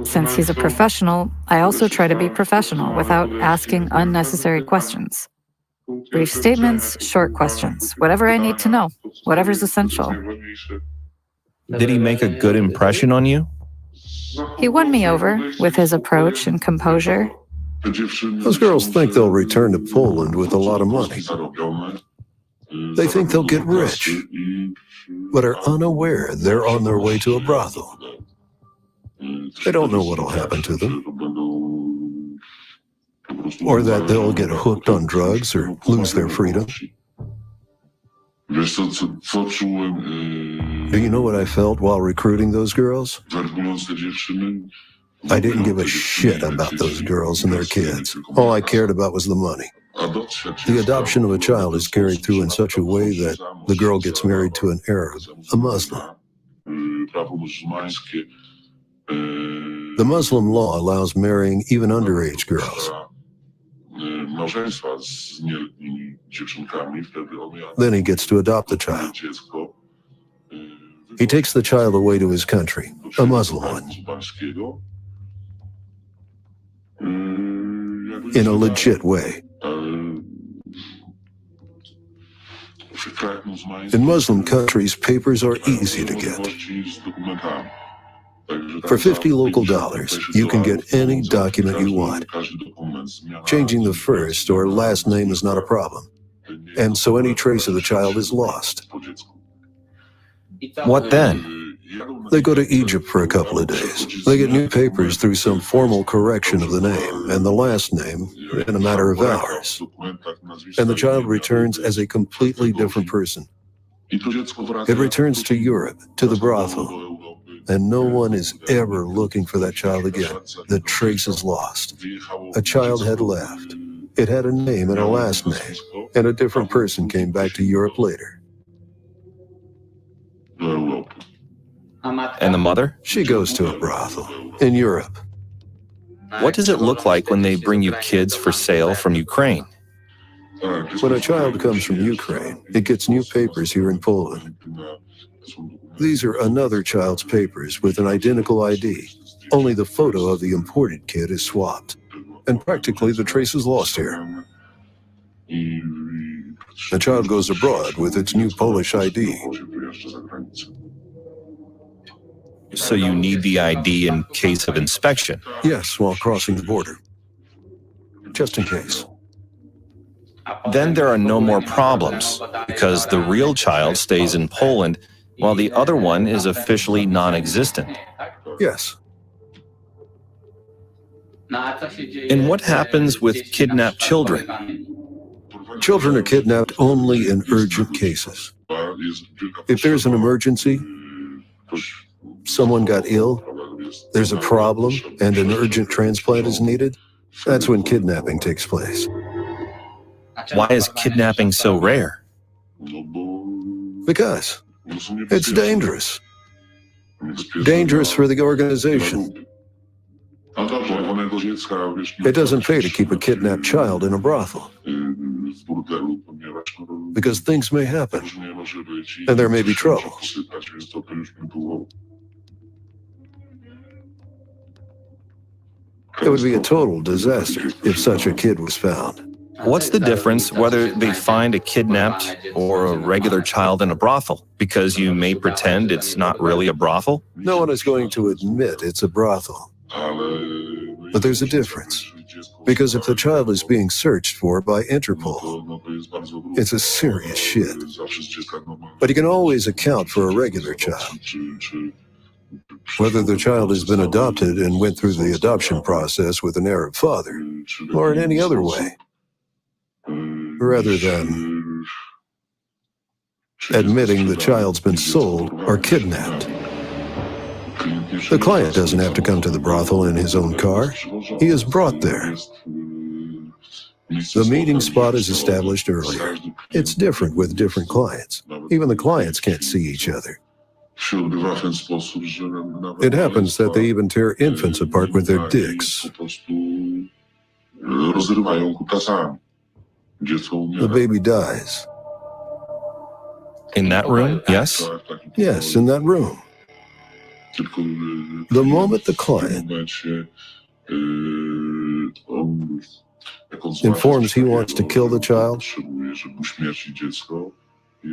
Since he's a professional, I also try to be professional without asking unnecessary questions. Brief statements, short questions, whatever I need to know, whatever's essential.
Did he make a good impression on you?
He won me over with his approach and composure.
Those girls think they'll return to Poland with a lot of money. They think they'll get rich, but are unaware they're on their way to a brothel. They don't know what'll happen to them. or that they'll get hooked on drugs or lose their freedom. Do you know what I felt while recruiting those girls? I didn't give a shit about those girls and their kids. All I cared about was the money. The adoption of a child is carried through in such a way that the girl gets married to an Arab, a Muslim. The Muslim law allows marrying even underage girls. Then he gets to adopt the child. He takes the child away to his country, a Muslim one, in a legit way. In Muslim countries, papers are easy to get. For $50 local, you can get any document you want. Changing the first or last name is not a problem, and so any trace of the child is lost.
What then?
They go to Egypt for a couple of days. They get new papers through some formal correction of the name and the last name in a matter of hours. And the child returns as a completely different person. It returns to Europe, to the brothel. And no one is ever looking for that child again. The trace is lost. A child had left. It had a name and a last name, and a different person came back to Europe later.
And the mother?
She goes to a brothel in Europe.
What does it look like when they bring you kids for sale from Ukraine?
When a child comes from Ukraine, it gets new papers here in Poland. These are another child's papers with an identical ID. Only the photo of the imported kid is swapped. And practically the trace is lost here. The child goes abroad with its new Polish ID.
So you need the ID in case of inspection?
Yes, while crossing the border. Just in case.
Then there are no more problems, because the real child stays in Poland while the other one is officially non-existent.
Yes.
And what happens with kidnapped children?
Children are kidnapped only in urgent cases. If there's an emergency, someone got ill, there's a problem, and an urgent transplant is needed, that's when kidnapping takes place.
Why is kidnapping so rare?
Because it's dangerous. Dangerous for the organization. It doesn't pay to keep a kidnapped child in a brothel. Because things may happen, and there may be trouble. It would be a total disaster if such a kid was found.
What's the difference whether they find a kidnapped or a regular child in a brothel? Because you may pretend it's not really a brothel?
No one is going to admit it's a brothel. But there's a difference. Because if the child is being searched for by Interpol, it's a serious shit. But you can always account for a regular child. Whether the child has been adopted and went through the adoption process with an Arab father, or in any other way, rather than admitting the child's been sold or kidnapped. The client doesn't have to come to the brothel in his own car. He is brought there. The meeting spot is established earlier. It's different with different clients. Even the clients can't see each other. It happens that they even tear infants apart with their dicks. The baby dies.
In that room, yes?
Yes, in that room. The moment the client informs he wants to kill the child,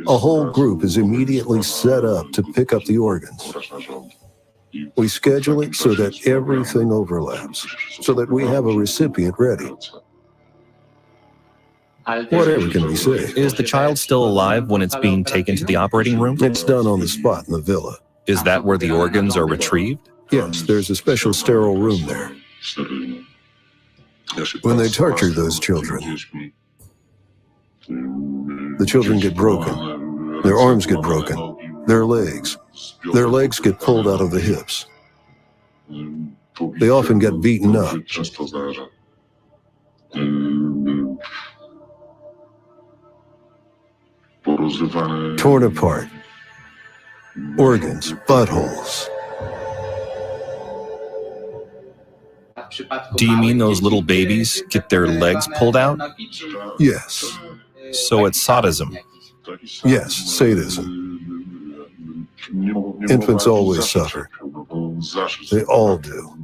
a whole group is immediately set up to pick up the organs. We schedule it so that everything overlaps, so that we have a recipient ready. Whatever can be said.
Is the child still alive when it's being taken to the operating room?
It's done on the spot in the villa.
Is that where the organs are retrieved?
Yes, there's a special sterile room there. When they torture those children, the children get broken. Their arms get broken. Their legs. Their legs get pulled out of the hips. They often get beaten up. Torn apart. Organs, buttholes.
Do you mean those little babies get their legs pulled out?
Yes.
So it's sadism.
Yes, sadism. Infants always suffer. They all do.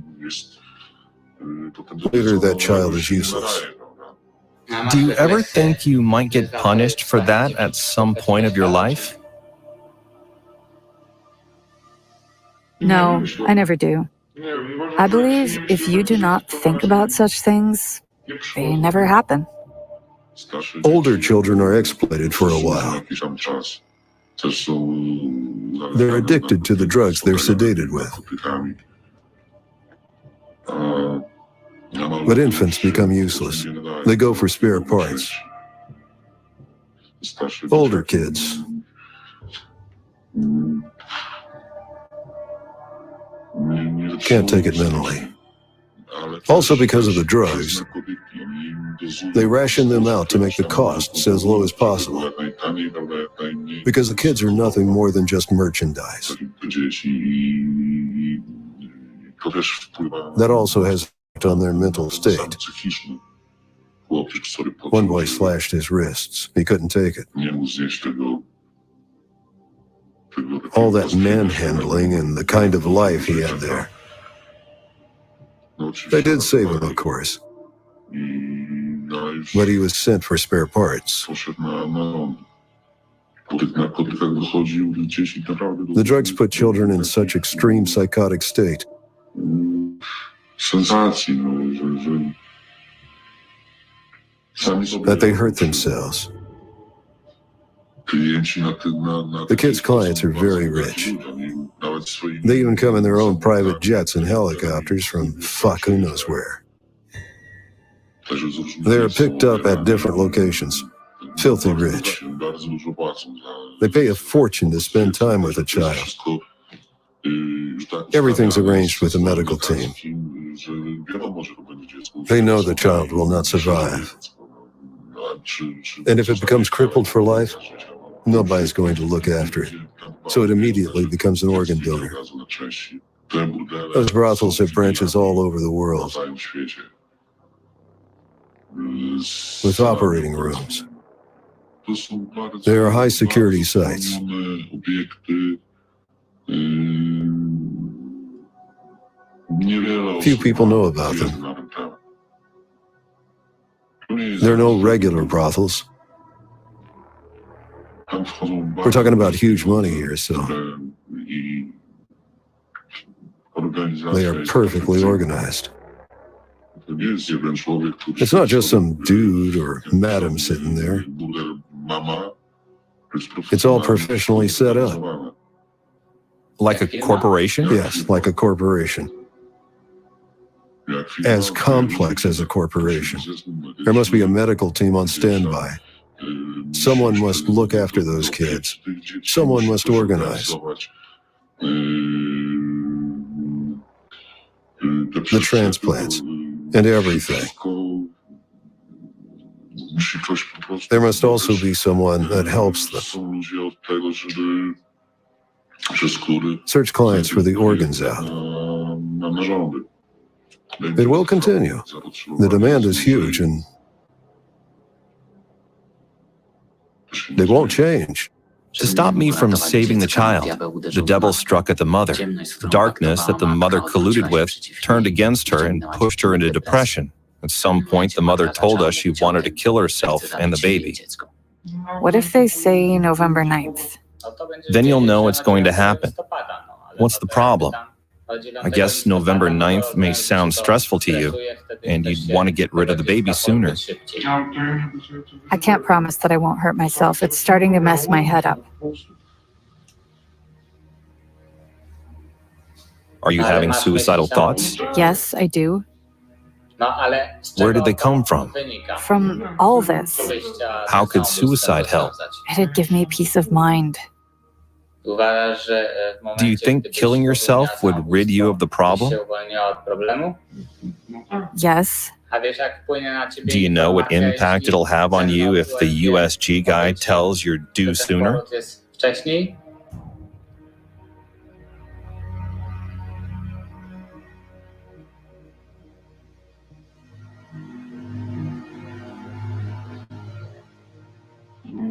Later, that child is useless.
Do you ever think you might get punished for that at some point of your life?
No, I never do. I believe if you do not think about such things, they never happen.
Older children are exploited for a while. They're addicted to the drugs they're sedated with. But infants become useless. They go for spare parts. Older kids. Can't take it mentally. Also because of the drugs, they ration them out to make the costs as low as possible. Because the kids are nothing more than just merchandise. That also has an effect on their mental state. One boy slashed his wrists. He couldn't take it. All that manhandling and the kind of life he had there. They did save him, of course. But he was sent for spare parts. The drugs put children in such extreme psychotic state that they hurt themselves. The kids' clients are very rich. They even come in their own private jets and helicopters from fuck who knows where. They are picked up at different locations. Filthy rich. They pay a fortune to spend time with a child. Everything's arranged with a medical team. They know the child will not survive. And if it becomes crippled for life, nobody's going to look after it. So it immediately becomes an organ donor. Those brothels have branches all over the world, with operating rooms. They are high security sites. Few people know about them. There are no regular brothels. We're talking about huge money here, so they are perfectly organized. It's not just some dude or madam sitting there. It's all professionally set up.
Like a corporation?
Yes, like a corporation. As complex as a corporation. There must be a medical team on standby. Someone must look after those kids. Someone must organize. The transplants and everything. There must also be someone that helps them. Search clients for the organs out. It will continue. The demand is huge and they won't change.
To stop me from saving the child, the devil struck at the mother. Darkness that the mother colluded with turned against her and pushed her into depression. At some point, the mother told us she wanted to kill herself and the baby.
What if they say November 9th?
Then you'll know it's going to happen. What's the problem? I guess November 9th may sound stressful to you, and you'd want to get rid of the baby sooner.
I can't promise that I won't hurt myself. It's starting to mess my head up.
Are you having suicidal thoughts?
Yes, I do.
Where did they come from?
From all this,
How could suicide help?
it'd give me peace of mind.
Do you think killing yourself would rid you of the problem?
Yes,
Do you know what impact it'll have on you if the USG guy tells you're due sooner?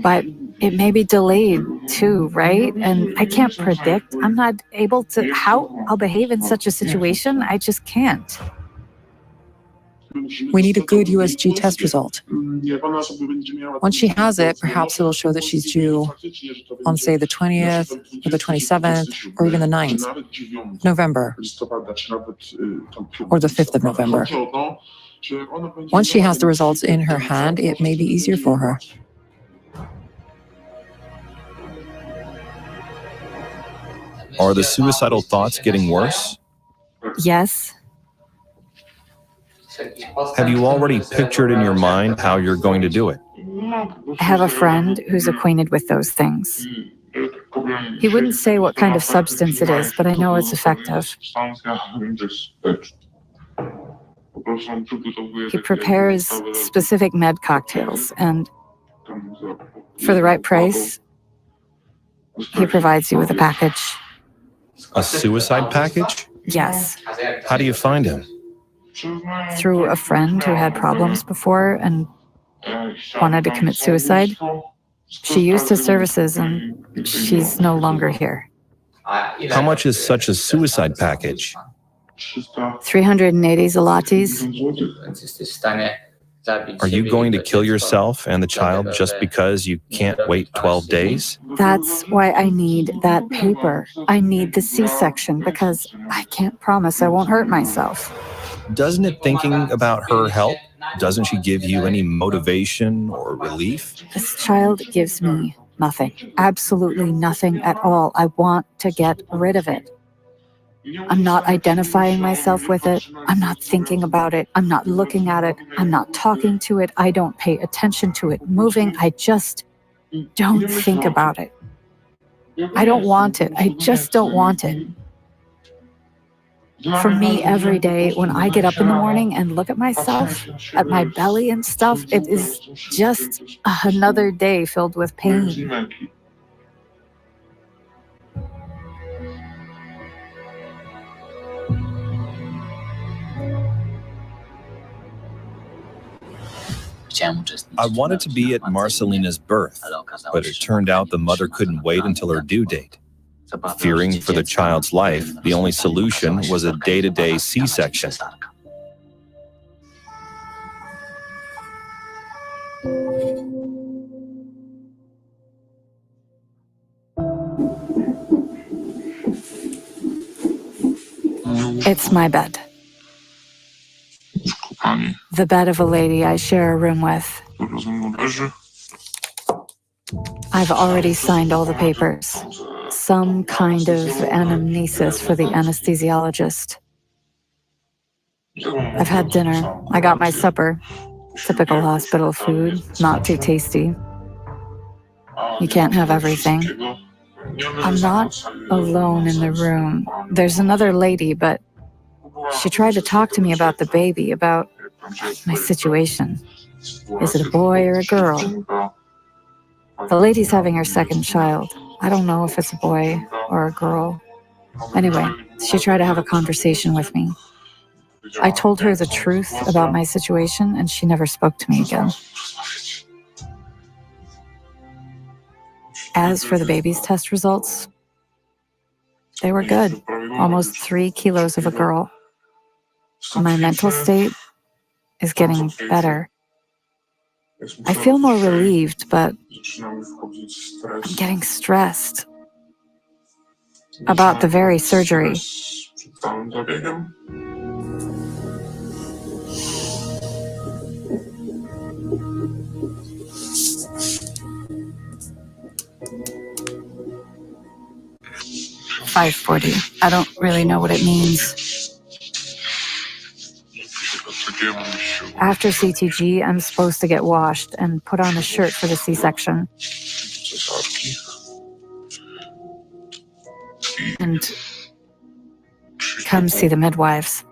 but it may be delayed too, right? And I can't predict. I'm not able to, how I'll behave in such a situation. I just can't.
We need a good USG test result. Once she has it, perhaps it'll show that she's due on, say, the 20th or the 27th or even the 9th of November or the 5th of November. Once she has the results in her hand, it may be easier for her.
Are the suicidal thoughts getting worse?
Yes,
Have you already pictured in your mind how you're going to do it?
I have a friend who's acquainted with those things. He wouldn't say what kind of substance it is, but I know it's effective. He prepares specific med cocktails, and for the right price, he provides you with a package.
A suicide package?
Yes,
How do you find him?
through a friend who had problems before and wanted to commit suicide. She used his services and she's no longer here.
How much is such a suicide package?
380 zlotys.
Are you going to kill yourself and the child just because you can't wait 12 days?
That's why I need that paper. I need the C-section because I can't promise I won't hurt myself.
Doesn't it thinking about her help? Doesn't she give you any motivation or relief?
This child gives me nothing, absolutely nothing at all. I want to get rid of it. I'm not identifying myself with it. I'm not thinking about it. I'm not looking at it. I'm not talking to it. I don't pay attention to it moving. I just don't think about it. I don't want it. I just don't want it. For me, every day when I get up in the morning and look at myself, at my belly and stuff, it is just another day filled with pain.
I wanted to be at Marcelina's birth, but it turned out the mother couldn't wait until her due date. Fearing for the child's life, the only solution was a day-to-day C-section.
It's my bed. The bed of a lady I share a room with. I've already signed all the papers. Some kind of anamnesis for the anesthesiologist. I've had dinner. I got my supper. Typical hospital food, not too tasty. You can't have everything. I'm not alone in the room. There's another lady, but she tried to talk to me about the baby, about my situation. Is it a boy or a girl? The lady's having her second child. I don't know if it's a boy or a girl. Anyway, she tried to have a conversation with me. I told her the truth about my situation, and she never spoke to me again. As for the baby's test results, they were good. Almost 3 kilos of a girl. My mental state is getting better. I feel more relieved, but I'm getting stressed about the very surgery. $540. I don't really know what it means. After CTG, I'm supposed to get washed and put on a shirt for the C-section. And come see the midwives.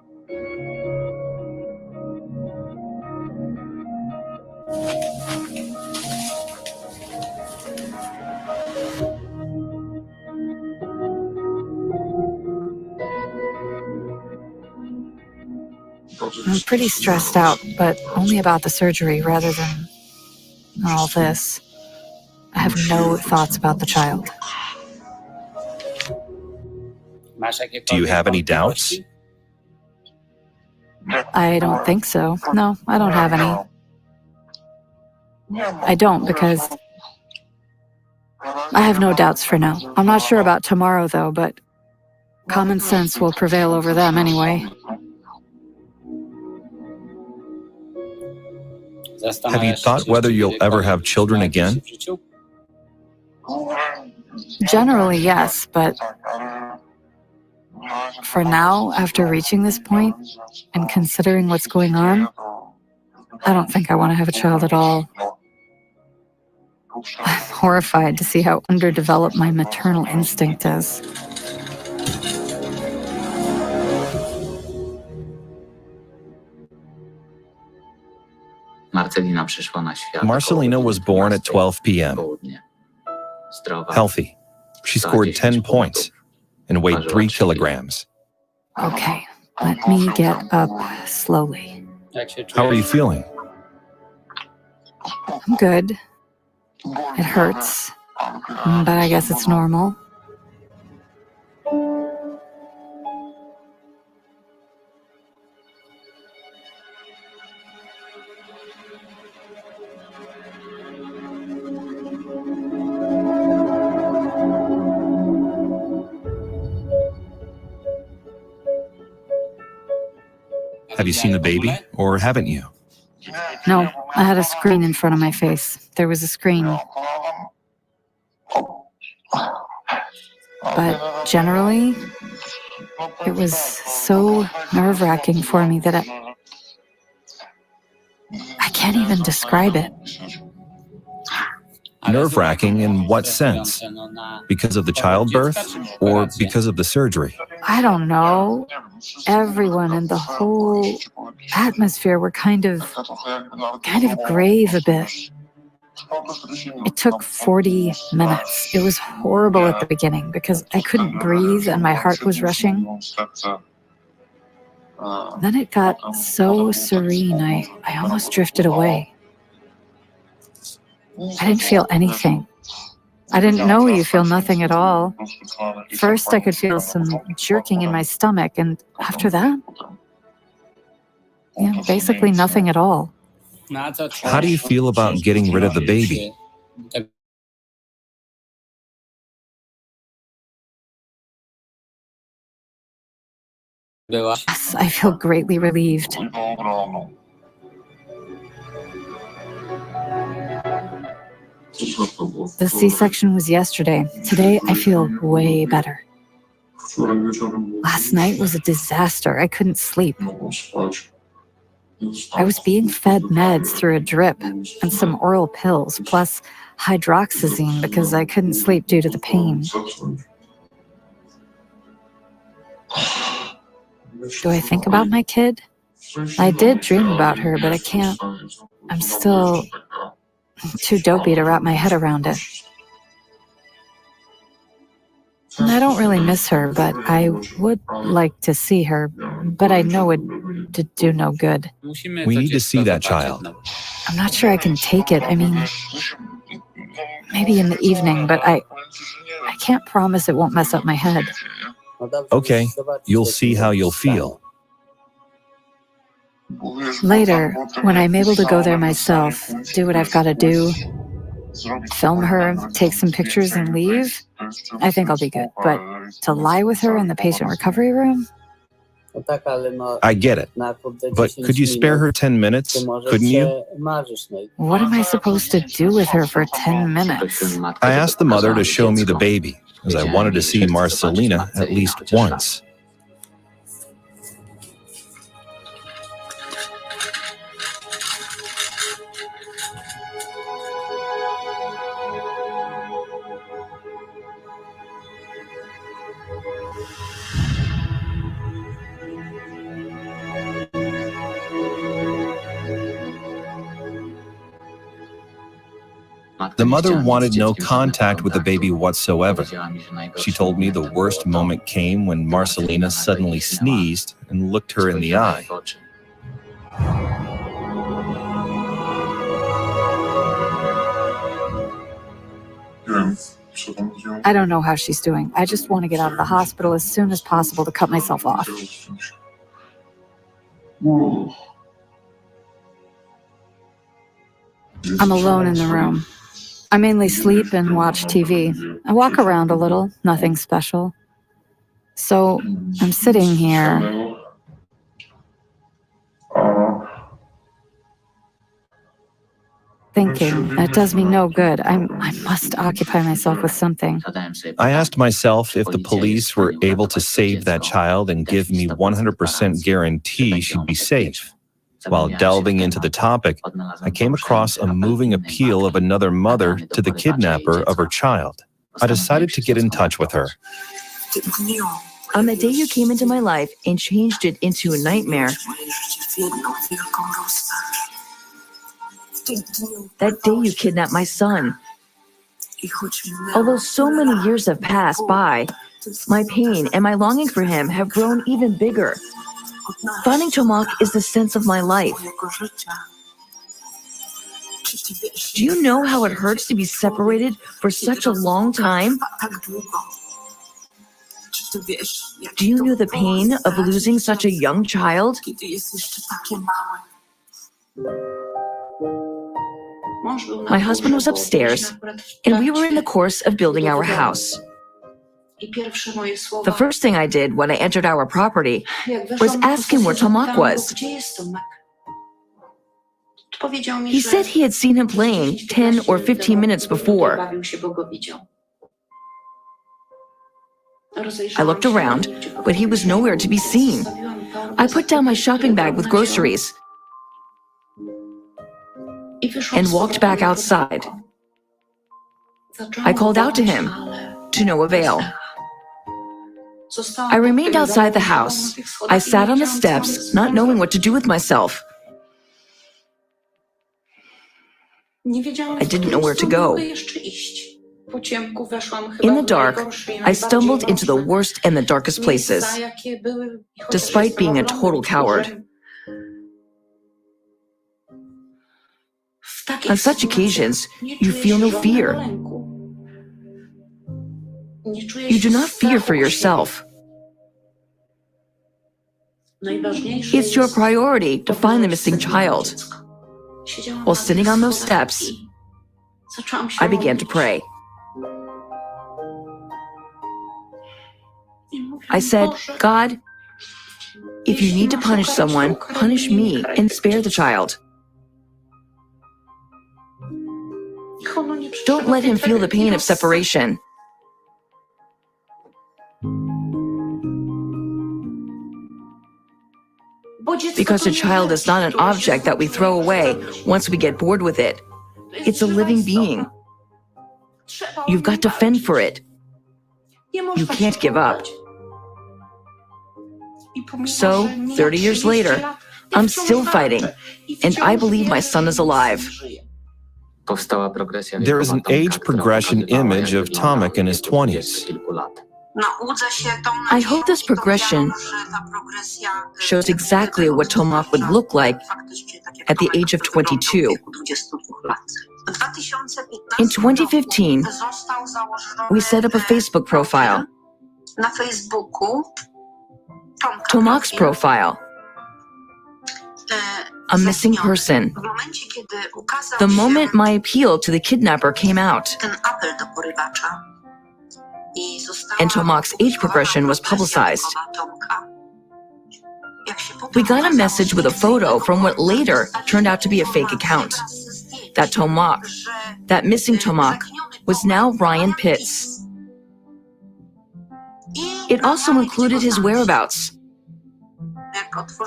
I'm pretty stressed out, but only about the surgery rather than all this. I have no thoughts about the child.
Do you have any doubts?
I don't think so. No, I don't have any. I don't because I have no doubts for now. I'm not sure about tomorrow though, but common sense will prevail over them anyway.
Have you thought whether you'll ever have children again?
Generally, yes, but for now, after reaching this point and considering what's going on, I don't think I want to have a child at all. I'm horrified to see how underdeveloped my maternal instinct is.
Marcelina was born at 12 p.m. Healthy. She scored 10 points and weighed 3 kilograms.
Okay, let me get up slowly.
How are you feeling?
I'm good. It hurts, but I guess it's normal.
Have you seen the baby, or haven't you?
No, I had a screen in front of my face. There was a screen. But generally, it was so nerve-wracking for me that I can't even describe it.
Nerve-wracking in what sense? Because of the childbirth, or because of the surgery?
I don't know. Everyone in the whole atmosphere were kind of grave a bit. It took 40 minutes. It was horrible at the beginning because I couldn't breathe and my heart was rushing. Then it got so serene, I almost drifted away. I didn't feel anything. I didn't know you feel nothing at all. First, I could feel some jerking in my stomach, and after that, yeah, basically nothing at all.
How do you feel about getting rid of the baby?
Yes, I feel greatly relieved. The C-section was yesterday. Today, I feel way better. Last night was a disaster. I couldn't sleep. I was being fed meds through a drip and some oral pills, plus hydroxyzine because I couldn't sleep due to the pain. Do I think about my kid? I did dream about her, but I can't. I'm still too dopey to wrap my head around it. And I don't really miss her, but I would like to see her, but I know it'd do no good.
We need to see that child.
I'm not sure I can take it. I mean, maybe in the evening, but I can't promise it won't mess up my head.
Okay, you'll see how you'll feel.
Later, when I'm able to go there myself, do what I've got to do, film her, take some pictures and leave, I think I'll be good. But to lie with her in the patient recovery room?
I get it. But could you spare her 10 minutes? Couldn't you?
What am I supposed to do with her for 10 minutes?
I asked the mother to show me the baby, as I wanted to see Marcelina at least once. The mother wanted no contact with the baby whatsoever. She told me the worst moment came when Marcelina suddenly sneezed and looked her in the eye.
I don't know how she's doing. I just want to get out of the hospital as soon as possible to cut myself off. I'm alone in the room. I mainly sleep and watch TV. I walk around a little, nothing special. So I'm sitting here. Thinking, that does me no good. I must occupy myself with something.
I asked myself if the police were able to save that child and give me 100% guarantee she'd be safe. While delving into the topic, I came across a moving appeal of another mother to the kidnapper of her child. I decided to get in touch with her.
On the day you came into my life and changed it into a nightmare, that day you kidnapped my son. Although so many years have passed by, my pain and my longing for him have grown even bigger. Finding Tomak is the sense of my life. Do you know how it hurts to be separated for such a long time? Do you know the pain of losing such a young child? My husband was upstairs, and we were in the course of building our house. The first thing I did when I entered our property was ask him where Tomak was. He said he had seen him playing 10 or 15 minutes before. I looked around, but he was nowhere to be seen. I put down my shopping bag with groceries and walked back outside. I called out to him, to no avail. I remained outside the house. I sat on the steps, not knowing what to do with myself. I didn't know where to go. In the dark, I stumbled into the worst and the darkest places, despite being a total coward. On such occasions, you feel no fear. You do not fear for yourself. It's your priority to find the missing child. While sitting on those steps, I began to pray. I said, God, if you need to punish someone, punish me and spare the child. Don't let him feel the pain of separation. Because a child is not an object that we throw away once we get bored with it. It's a living being. You've got to fend for it. You can't give up. So, 30 years later, I'm still fighting, and I believe my son is alive.
There is an age progression image of Tomek in his 20s.
I hope this progression shows exactly what Tomak would look like at the age of 22. In 2015, we set up a Facebook profile. Tomak's profile. A missing person. The moment my appeal to the kidnapper came out, and Tomak's age progression was publicized. We got a message with a photo from what later turned out to be a fake account. That Tomak, that missing Tomak, was now Ryan Pitts. It also included his whereabouts.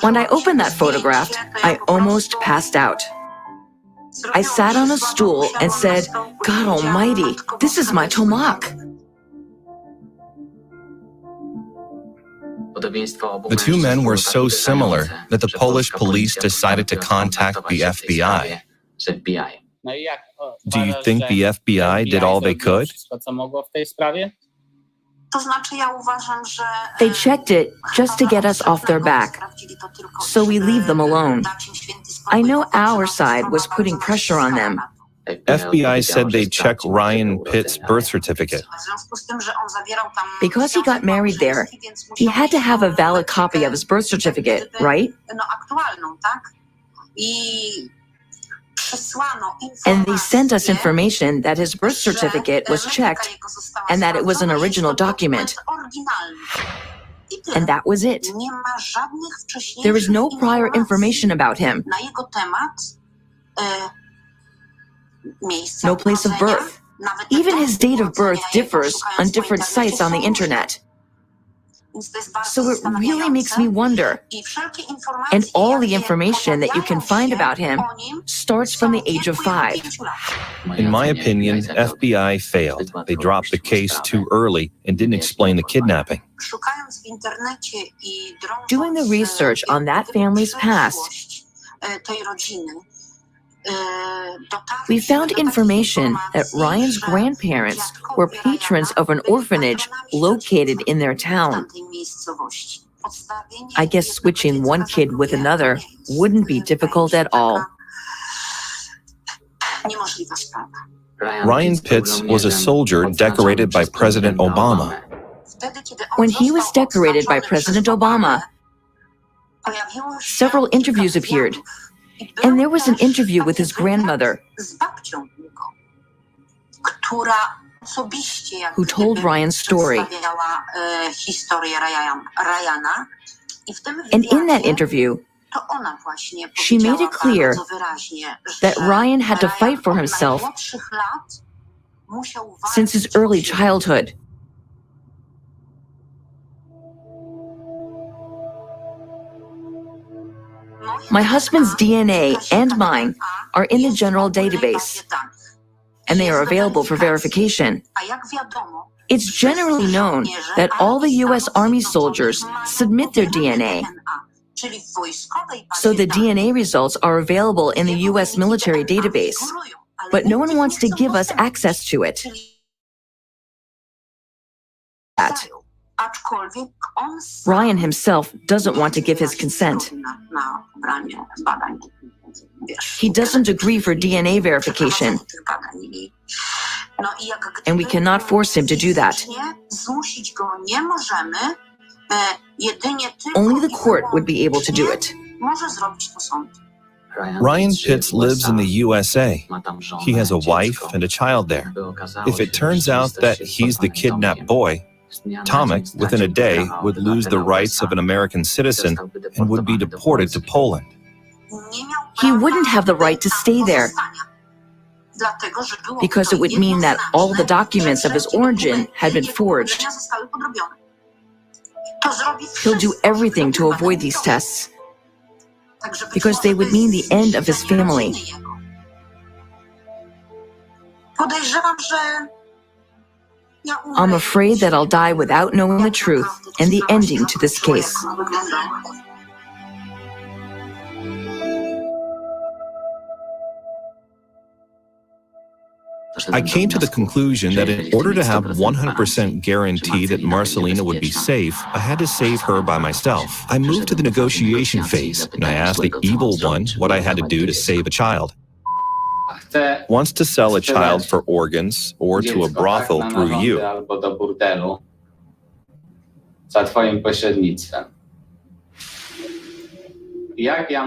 When I opened that photograph, I almost passed out. I sat on a stool and said, God almighty, this is my Tomak.
The two men were so similar that the Polish police decided to contact the FBI. Do you think the FBI did all they could?
They checked it just to get us off their back, so we leave them alone. I know our side was putting pressure on them.
FBI said they'd check Ryan Pitt's birth certificate.
Because he got married there, he had to have a valid copy of his birth certificate, right? And they sent us information that his birth certificate was checked and that it was an original document. And that was it. There is no prior information about him. No place of birth. Even his date of birth differs on different sites on the internet. So it really makes me wonder. And all the information that you can find about him starts from the age of 5.
In my opinion, FBI failed. They dropped the case too early and didn't explain the kidnapping.
Doing the research on that family's past, we found information that Ryan's grandparents were patrons of an orphanage located in their town. I guess switching one kid with another wouldn't be difficult at all.
Ryan Pitts was a soldier decorated by President Obama.
When he was decorated by President Obama, several interviews appeared. And there was an interview with his grandmother, who told Ryan's story. And in that interview, she made it clear that Ryan had to fight for himself since his early childhood. My husband's DNA and mine are in the general database, and they are available for verification. It's generally known that all the U.S. Army soldiers submit their DNA, so the DNA results are available in the U.S. military database, but no one wants to give us access to it. Ryan himself doesn't want to give his consent. He doesn't agree for DNA verification, and we cannot force him to do that. Only the court would be able to do it.
Ryan Pitts lives in the USA. He has a wife and a child there. If it turns out that he's the kidnapped boy, Tomek, within a day, would lose the rights of an American citizen and would be deported to Poland.
He wouldn't have the right to stay there, because it would mean that all the documents of his origin had been forged. He'll do everything to avoid these tests, because they would mean the end of his family. I'm afraid that I'll die without knowing the truth and the ending to this case.
I came to the conclusion that in order to have 100% guarantee that Marcelina would be safe, I had to save her by myself. I moved to the negotiation phase, and I asked the evil one what I had to do to save a child. Wants to sell a child for organs or to a brothel through you.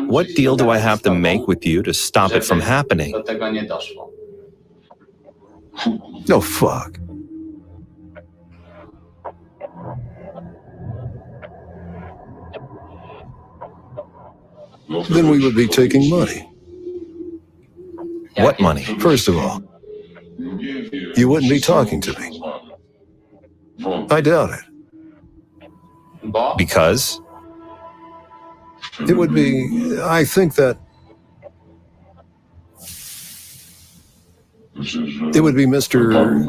What deal do I have to make with you to stop it from happening?
No, fuck. Then we would be taking money.
What money?
First of all, you wouldn't be talking to me. I doubt it.
Because?
It would be, I think that it would be Mr.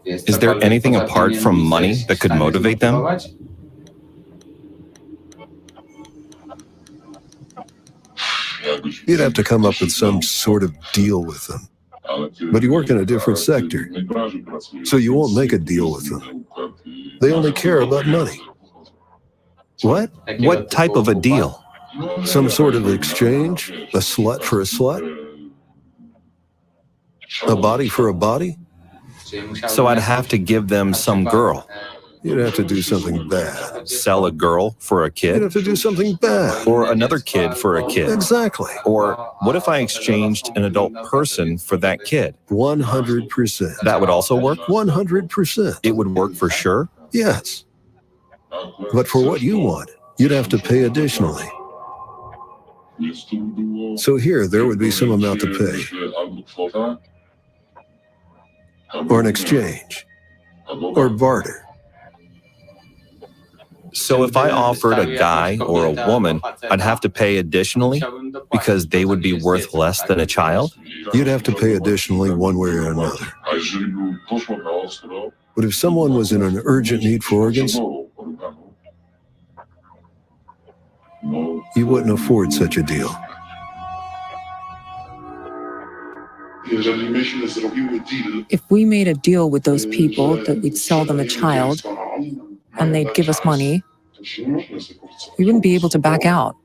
Is there anything apart from money that could motivate them?
You'd have to come up with some sort of deal with them. But you work in a different sector, so you won't make a deal with them. They only care about money.
What? What type of a deal?
Some sort of exchange? A slut for a slut? A body for a body?
So I'd have to give them some girl.
You'd have to do something bad.
Sell a girl for a
You'd
kid?
have to do something bad.
Or another kid for a kid?
Exactly.
Or what if I exchanged an adult person for that kid?
100%.
That would also work?
100%.
It would work for sure?
Yes. But for what you want, you'd have to pay additionally. So here, there would be some amount to pay. Or an exchange. Or barter.
So if I offered a guy or a woman, I'd have to pay additionally because they would be worth less than a child?
You'd have to pay additionally one way or another. But if someone was in an urgent need for organs, you wouldn't afford such a deal.
If we made a deal with those people that we'd sell them a child and they'd give us money, we wouldn't be able to back out.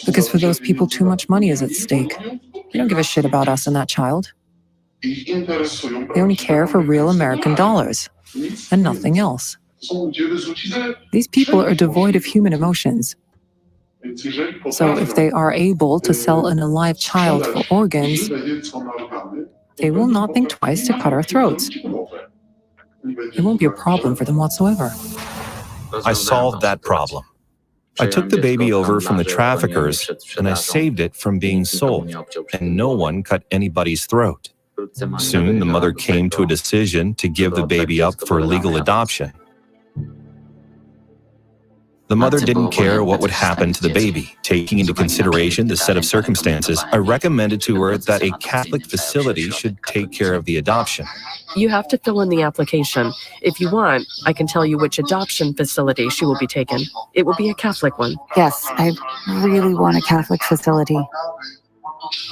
Because for those people, too much money is at stake. They don't give a shit about us and that child. They only care for real American dollars and nothing else. These people are devoid of human emotions. So if they are able to sell an alive child for organs, they will not think twice to cut our throats. It won't be a problem for them whatsoever.
I solved that problem. I took the baby over from the traffickers and I saved it from being sold, and no one cut anybody's throat. Soon the mother came to a decision to give the baby up for legal adoption. The mother didn't care what would happen to the baby. Taking into consideration the set of circumstances, I recommended to her that a Catholic facility should take care of the adoption.
You have to fill in the application. If you want, I can tell you which adoption facility she will be taken. It will be a Catholic one.
Yes, I really want a Catholic facility.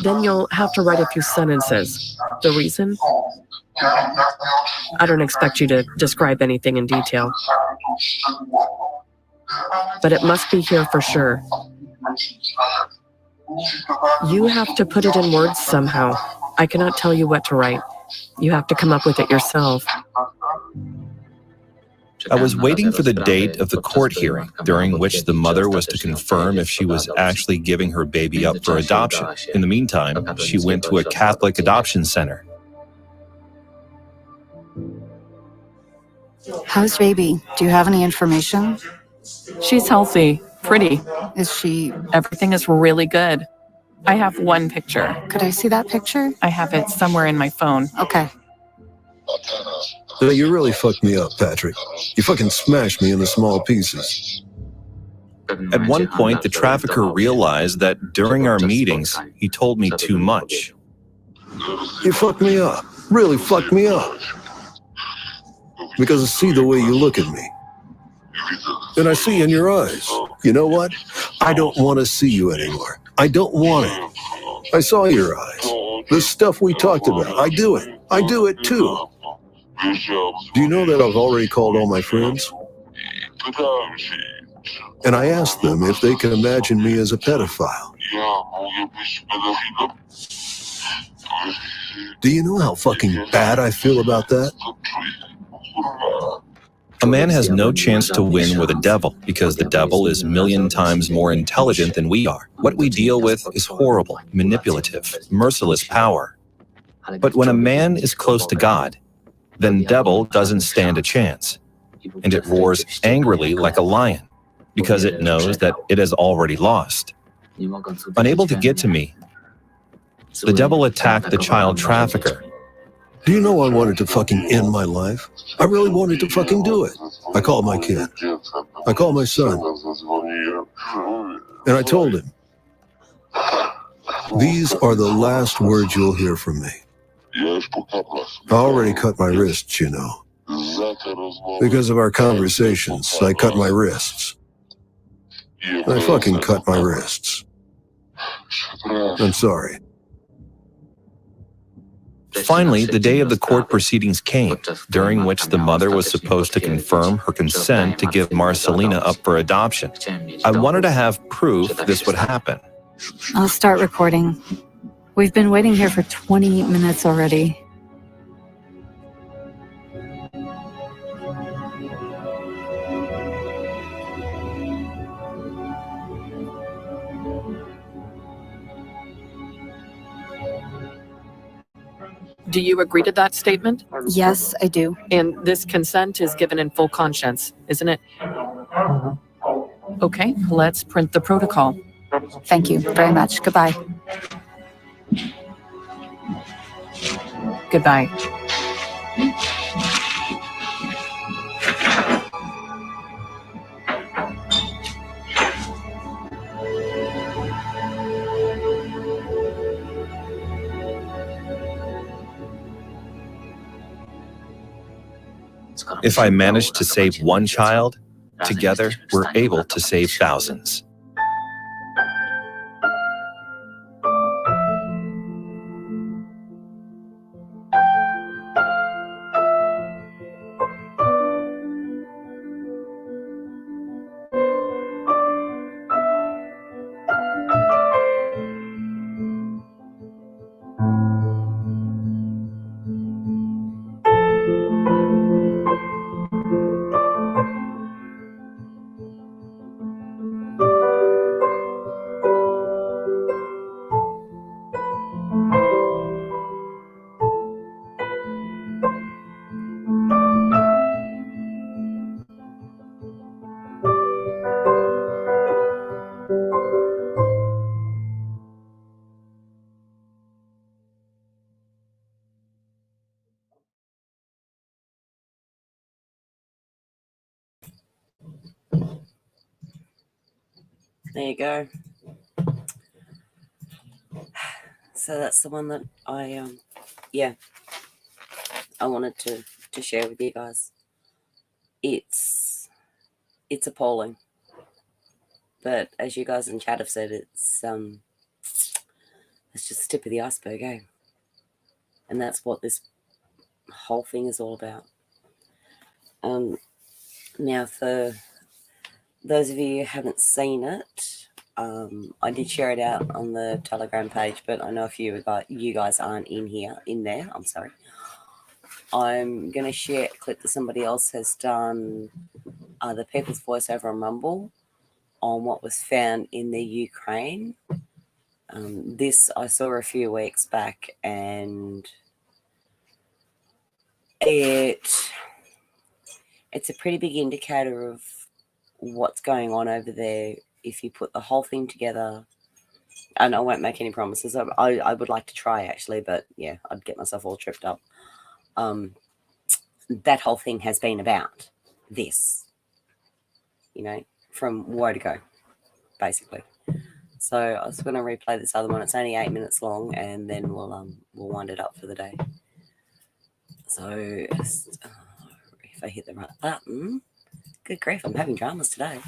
Then you'll have to write a few sentences. The reason? I don't expect you to describe anything in detail. But it must be here for sure. You have to put it in words somehow. I cannot tell you what to write. You have to come up with it yourself.
I was waiting for the date of the court hearing, during which the mother was to confirm if she was actually giving her baby up for adoption. In the meantime, she went to a Catholic adoption center.
How's baby? Do you have any information?
She's healthy, pretty.
Is she...
Everything is really good. I have one picture.
Could I see that picture?
I have it somewhere in my phone.
Okay.
So you really fucked me up, Patryk. You fucking smashed me into small pieces.
At one point, the trafficker realized that during our meetings, he told me too much.
You fucked me up. Really fucked me up. Because I see the way you look at me. And I see in your eyes. You know what? I don't want to see you anymore. I don't want it. I saw your eyes. The stuff we talked about. I do it. I do it too. Do you know that I've already called all my friends? And I asked them if they can imagine me as a pedophile. Do you know how fucking bad I feel about that?
A man has no chance to win with a devil because the devil is a million times more intelligent than we are. What we deal with is horrible, manipulative, merciless power. But when a man is close to God, then devil doesn't stand a chance. And it roars angrily like a lion because it knows that it has already lost. Unable to get to me, the devil attacked the child trafficker.
Do you know I wanted to fucking end my life? I really wanted to fucking do it. I called my kid. I called my son. And I told him, these are the last words you'll hear from me. I already cut my wrists, you know. Because of our conversations, I cut my wrists. I fucking cut my wrists. I'm sorry.
Finally, the day of the court proceedings came, during which the mother was supposed to confirm her consent to give Marcelina up for adoption. I wanted to have proof this would happen.
I'll start recording. We've been waiting here for 20 minutes already.
Do you agree to that statement?
Yes, I do.
And this consent is given in full conscience, isn't it? Okay, let's print the protocol.
Thank you very much. Goodbye.
Goodbye.
If I manage to save one child, together we're able to save thousands.
There you go. So that's the one that I wanted to share with you guys. It's appalling, but as you guys in chat have said, it's just the tip of the iceberg, eh? And that's what this whole thing is all about. Now, for those of you who haven't seen it, I did share it out on the Telegram page, but I know a few of you guys aren't in there. I'm sorry. I'm going to share a clip that somebody else has done, the People's Voice over on Rumble, on what was found in the Ukraine. This I saw a few weeks back, and it's a pretty big indicator of what's going on over there if you put the whole thing together. And I won't make any promises. I would like to try, actually, but yeah, I'd get myself all tripped up. That whole thing has been about this, from where to go, basically. So I was going to replay this other one. It's only 8 minutes long, and then we'll wind it up for the day. So if I hit the right button, good grief, I'm having dramas today.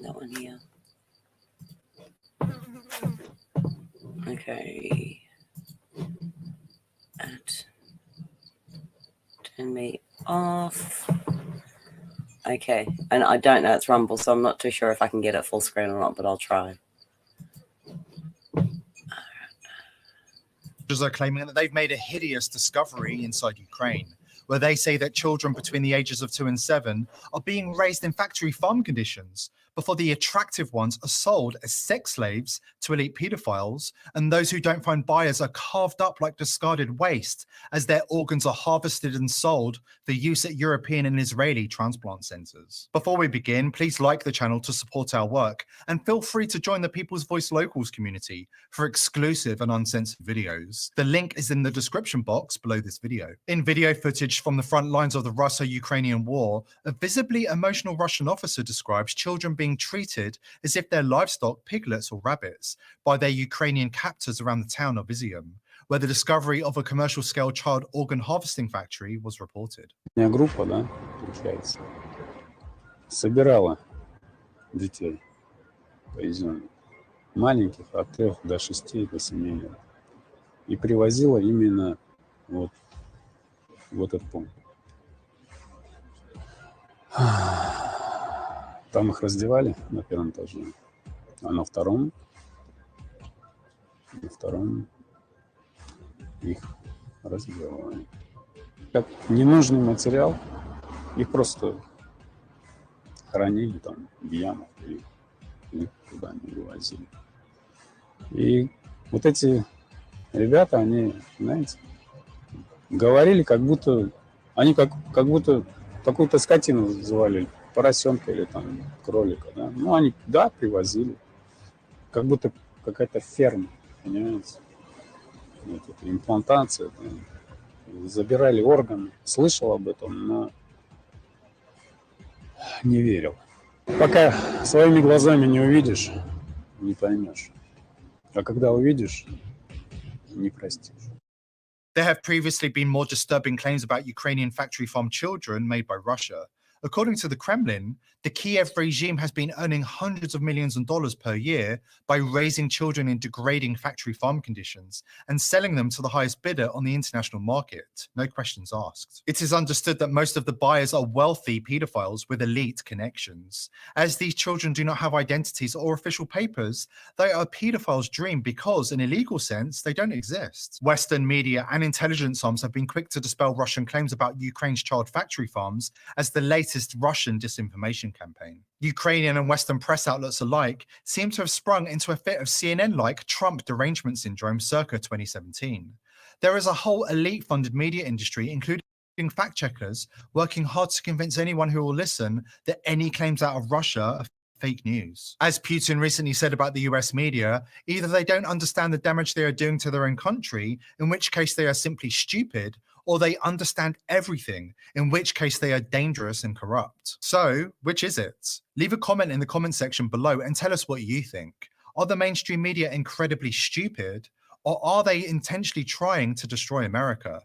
That one here. Okay. Turn me off. Okay, and I don't know, it's Rumble, so I'm not too sure if I can get it full screen or not, but I'll try.
Are claiming that they've made a hideous discovery inside Ukraine, where they say that children between the ages of 2 and 7 are being raised in factory farm conditions before the attractive ones are sold as sex slaves to elite pedophiles, and those who don't find buyers are carved up like discarded waste as their organs are harvested and sold for use at European and Israeli transplant centers. Before we begin, please like the channel to support our work, and feel free to join the People's Voice Locals community for exclusive and uncensored videos. The link is in the description box below this video. In video footage from the front lines of the Russo-Ukrainian war, a visibly emotional Russian officer describes children being being treated as if they're livestock, piglets or rabbits, by their Ukrainian captors around the town of Izium, where the discovery of a commercial-scale child organ harvesting factory was reported.
Группа, да, получается, собирала детей по Изюму, маленьких от 3 до 6 до 7 лет, и привозила именно вот в этот пункт. Там их раздевали на первом этаже, а на втором их раздевали. Как ненужный материал, их просто хранили там в ямах и никуда не вывозили. И вот эти ребята, они, знаете, говорили, как будто они как будто какую-то скотину завалили, поросенка или там кролика, да. Ну, они, да, привозили, как будто какая-то ферма, понимаете. Вот это имплантация, там, забирали органы. Слышал об этом, но не верил. Пока своими глазами не увидишь, не поймешь. А когда увидишь, не простишь.
There have previously been more disturbing claims about Ukrainian factory farm children made by Russia. According to the Kremlin, the Kiev regime has been earning hundreds of millions of dollars per year by raising children in degrading factory farm conditions and selling them to the highest bidder on the international market. No questions asked. It is understood that most of the buyers are wealthy pedophiles with elite connections. As these children do not have identities or official papers, they are a pedophile's dream because, in a legal sense, they don't exist. Western media and intelligence arms have been quick to dispel Russian claims about Ukraine's child factory farms as the latest Russian disinformation campaign. Ukrainian and Western press outlets alike seem to have sprung into a fit of CNN-like Trump derangement syndrome circa 2017. There is a whole elite-funded media industry, including fact-checkers, working hard to convince anyone who will listen that any claims out of Russia are fake news. As Putin recently said about the US media, either they don't understand the damage they are doing to their own country, in which case they are simply stupid, or they understand everything, in which case they are dangerous and corrupt. So, which is it? Leave a comment in the comment section below and tell us what you think. Are the mainstream media incredibly stupid, or are they intentionally trying to destroy America?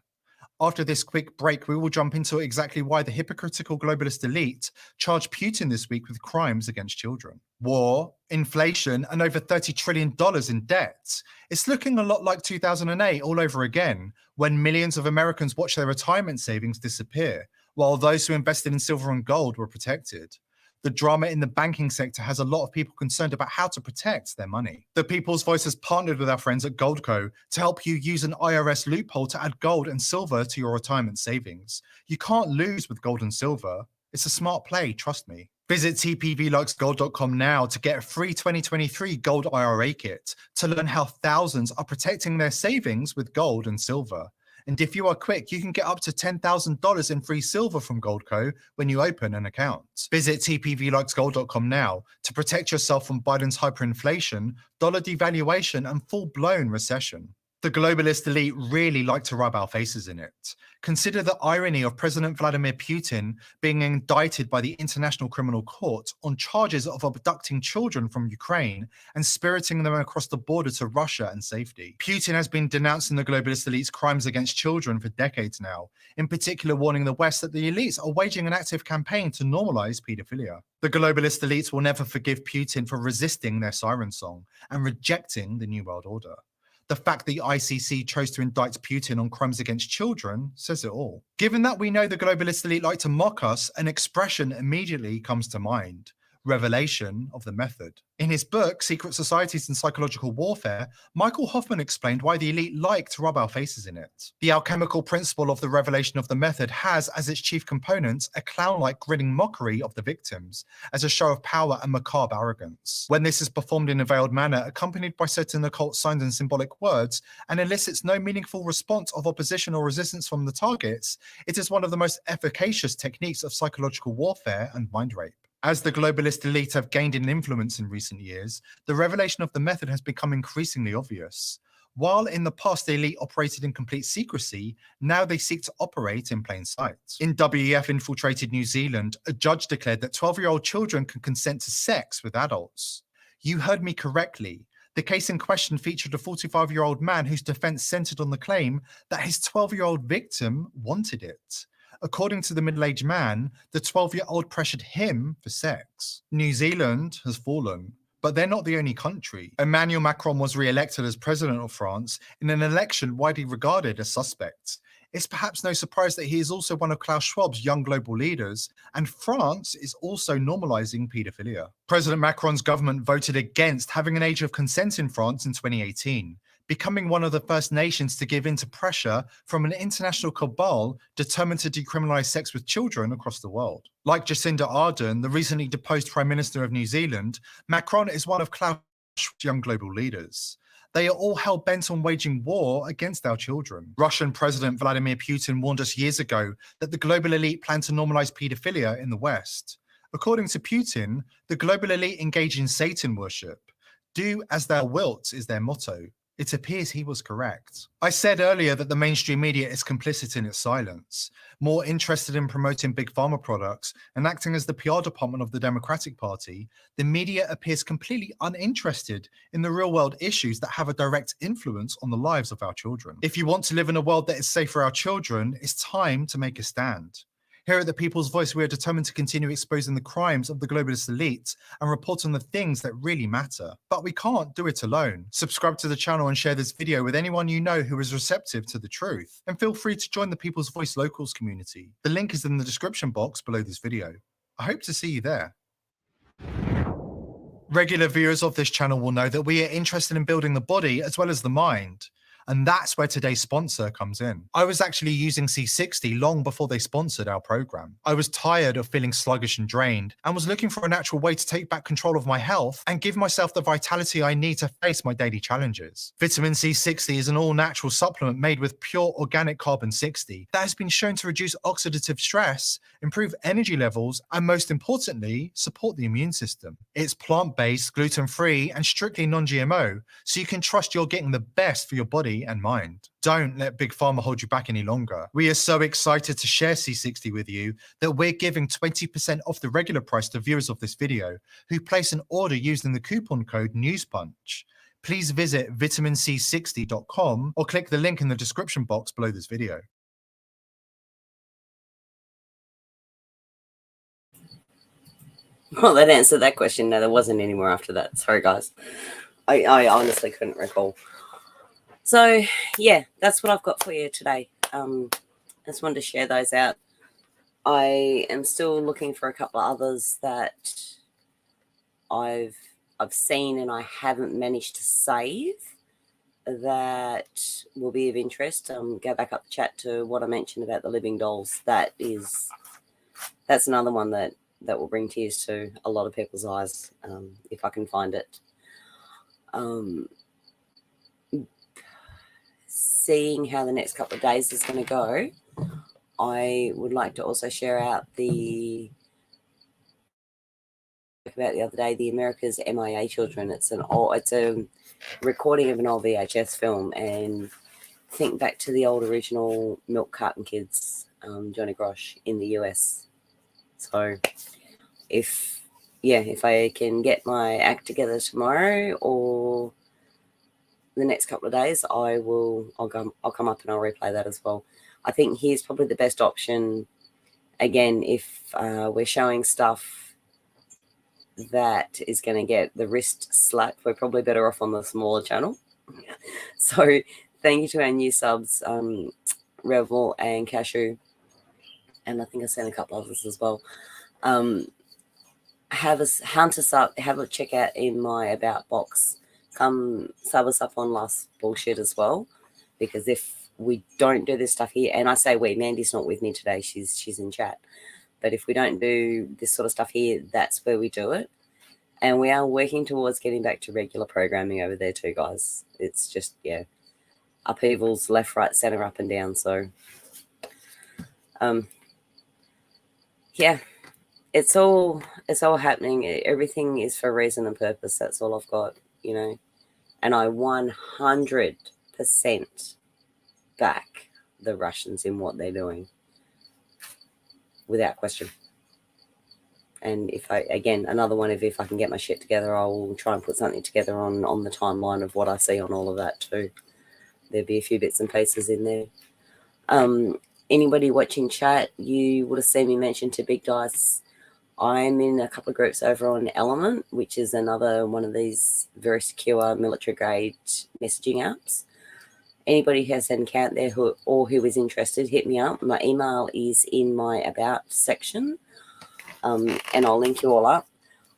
After this quick break, we will jump into exactly why the hypocritical globalist elite charged Putin this week with crimes against children. War, inflation, and over $30 trillion in debt. It's looking a lot like 2008 all over again, when millions of Americans watched their retirement savings disappear, while those who invested in silver and gold were protected. The drama in the banking sector has a lot of people concerned about how to protect their money. The People's Voice has partnered with our friends at Goldco to help you use an IRS loophole to add gold and silver to your retirement savings. You can't lose with gold and silver. It's a smart play, trust me. Visit tpvlikesgold.com now to get a free 2023 Gold IRA kit to learn how thousands are protecting their savings with gold and silver. And if you are quick, you can get up to $10,000 in free silver from Goldco when you open an account. Visit tpvlikesgold.com now to protect yourself from Biden's hyperinflation, dollar devaluation, and full-blown recession. The globalist elite really like to rub our faces in it. Consider the irony of President Vladimir Putin being indicted by the International Criminal Court on charges of abducting children from Ukraine and spiriting them across the border to Russia and safety. Putin has been denouncing the globalist elite's crimes against children for decades now, in particular warning the West that the elites are waging an active campaign to normalize pedophilia. The globalist elites will never forgive Putin for resisting their siren song and rejecting the New World Order. The fact the ICC chose to indict Putin on crimes against children says it all. Given that we know the globalist elite like to mock us, an expression immediately comes to mind: revelation of the method. In his book, Secret Societies and Psychological Warfare, Michael Hoffman explained why the elite like to rub our faces in it. The alchemical principle of the revelation of the method has as its chief component a clown-like grinning mockery of the victims, as a show of power and macabre arrogance. When this is performed in a veiled manner, accompanied by certain occult signs and symbolic words, and elicits no meaningful response of opposition or resistance from the targets, it is one of the most efficacious techniques of psychological warfare and mind rape. As the globalist elite have gained in influence in recent years, the revelation of the method has become increasingly obvious. While in the past the elite operated in complete secrecy, now they seek to operate in plain sight. In WEF-infiltrated New Zealand, a judge declared that 12-year-old children can consent to sex with adults. You heard me correctly. The case in question featured a 45-year-old man whose defense centered on the claim that his 12-year-old victim wanted it. According to the middle-aged man, the 12-year-old pressured him for sex. New Zealand has fallen. But they're not the only country. Emmanuel Macron was re-elected as president of France in an election widely regarded as suspect. It's perhaps no surprise that he is also one of Klaus Schwab's young global leaders, and France is also normalizing paedophilia. President Macron's government voted against having an age of consent in France in 2018, becoming one of the first nations to give in to pressure from an international cabal determined to decriminalize sex with children across the world. Like Jacinda Ardern, the recently deposed Prime Minister of New Zealand, Macron is one of Klaus Schwab's young global leaders. They are all hell-bent on waging war against our children. Russian President Vladimir Putin warned us years ago that the global elite plan to normalize paedophilia in the West. According to Putin, the global elite engage in Satan worship. Do as thou wilt is their motto. It appears he was correct. I said earlier that the mainstream media is complicit in its silence, more interested in promoting big pharma products and acting as the PR department of the Democratic Party. The media appears completely uninterested in the real-world issues that have a direct influence on the lives of our children. If you want to live in a world that is safe for our children, it's time to make a stand. Here at The People's Voice, we are determined to continue exposing the crimes of the globalist elite and report on the things that really matter. But we can't do it alone. Subscribe to the channel and share this video with anyone you know who is receptive to the truth. And feel free to join the People's Voice Locals community. The link is in the description box below this video. I hope to see you there. Regular viewers of this channel will know that we are interested in building the body as well as the mind. And that's where today's sponsor comes in. I was actually using C60 long before they sponsored our program. I was tired of feeling sluggish and drained and was looking for a natural way to take back control of my health and give myself the vitality I need to face my daily challenges. Vitamin C60 is an all-natural supplement made with pure organic carbon 60 that has been shown to reduce oxidative stress, improve energy levels, and most importantly, support the immune system. It's plant-based, gluten-free, and strictly non-GMO, so you can trust you're getting the best for your body and mind. Don't let Big Pharma hold you back any longer. We are so excited to share C60 with you that we're giving 20% off the regular price to viewers of this video who place an order using the coupon code NEWSPUNCH. Please visit vitaminc60.com or click the link in the description box below this video.
Well, that answered that question. No, there wasn't any more after that. Sorry, guys. I honestly couldn't recall. So, yeah, that's what I've got for you today. I just wanted to share those out. I am still looking for a couple of others that I've seen and I haven't managed to save that will be of interest. Go back up the chat to what I mentioned about the living dolls. That's another one that will bring tears to a lot of people's eyes, if I can find it. Seeing how the next couple of days is going to go, I would like to also share out about the other day, the America's MIA Children. It's a recording of an old VHS film, and think back to the old original Milk Carton Kids, Johnny Grosh in the US. So if I can get my act together tomorrow or the next couple of days, I'll come up and I'll replay that as well. I think here's probably the best option. Again, if we're showing stuff that is going to get the wrist slapped, we're probably better off on the smaller channel. So thank you to our new subs, Revel and Cashew, and I think I sent a couple others as well. Have a check out in my about box. Come sub us up on Last Bullshit as well, because if we don't do this stuff here, and I say we, Mandy's not with me today, she's in chat, but if we don't do this sort of stuff here, that's where we do it. And we are working towards getting back to regular programming over there too, guys. It's just, yeah, upheavals left, right, center, up and down. So yeah, it's all happening. Everything is for reason and purpose. That's all I've got, you know. And I 100% 100% back the Russians in what they're doing, without question. And if I, again, another one of if I can get my shit together, I'll try and put something together on the timeline of what I see on all of that too. There'll be a few bits and pieces in there. Anybody watching chat, you would have seen me mention to Big Dice. I'm in a couple of groups over on Element, which is another one of these very secure military grade messaging apps. Anybody who has an account there who is interested, hit me up. My email is in my About section, and I'll link you all up.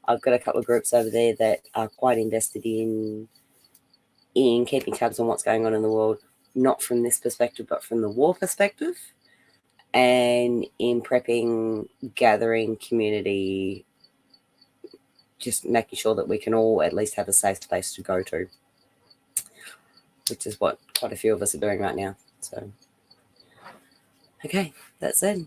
I've got a couple of groups over there that are quite invested in keeping tabs on what's going on in the world, not from this perspective, but from the war perspective, and in prepping, gathering community, just making sure that we can all at least have a safe place to go to, which is what quite a few of us are doing right now. So, okay, that's it.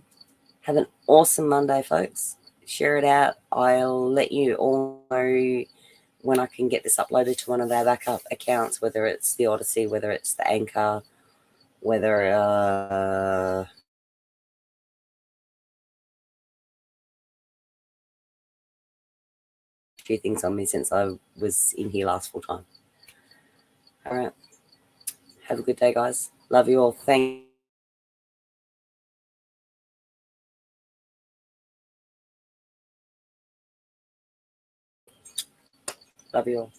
Have an awesome Monday, folks. Share it out. I'll let you all know when I can get this uploaded to one of our backup accounts, whether it's the Odyssey, whether it's the Anchor, whether a few things on me since I was in here last full time. All right. Have a good day, guys. Love you all. Love you all.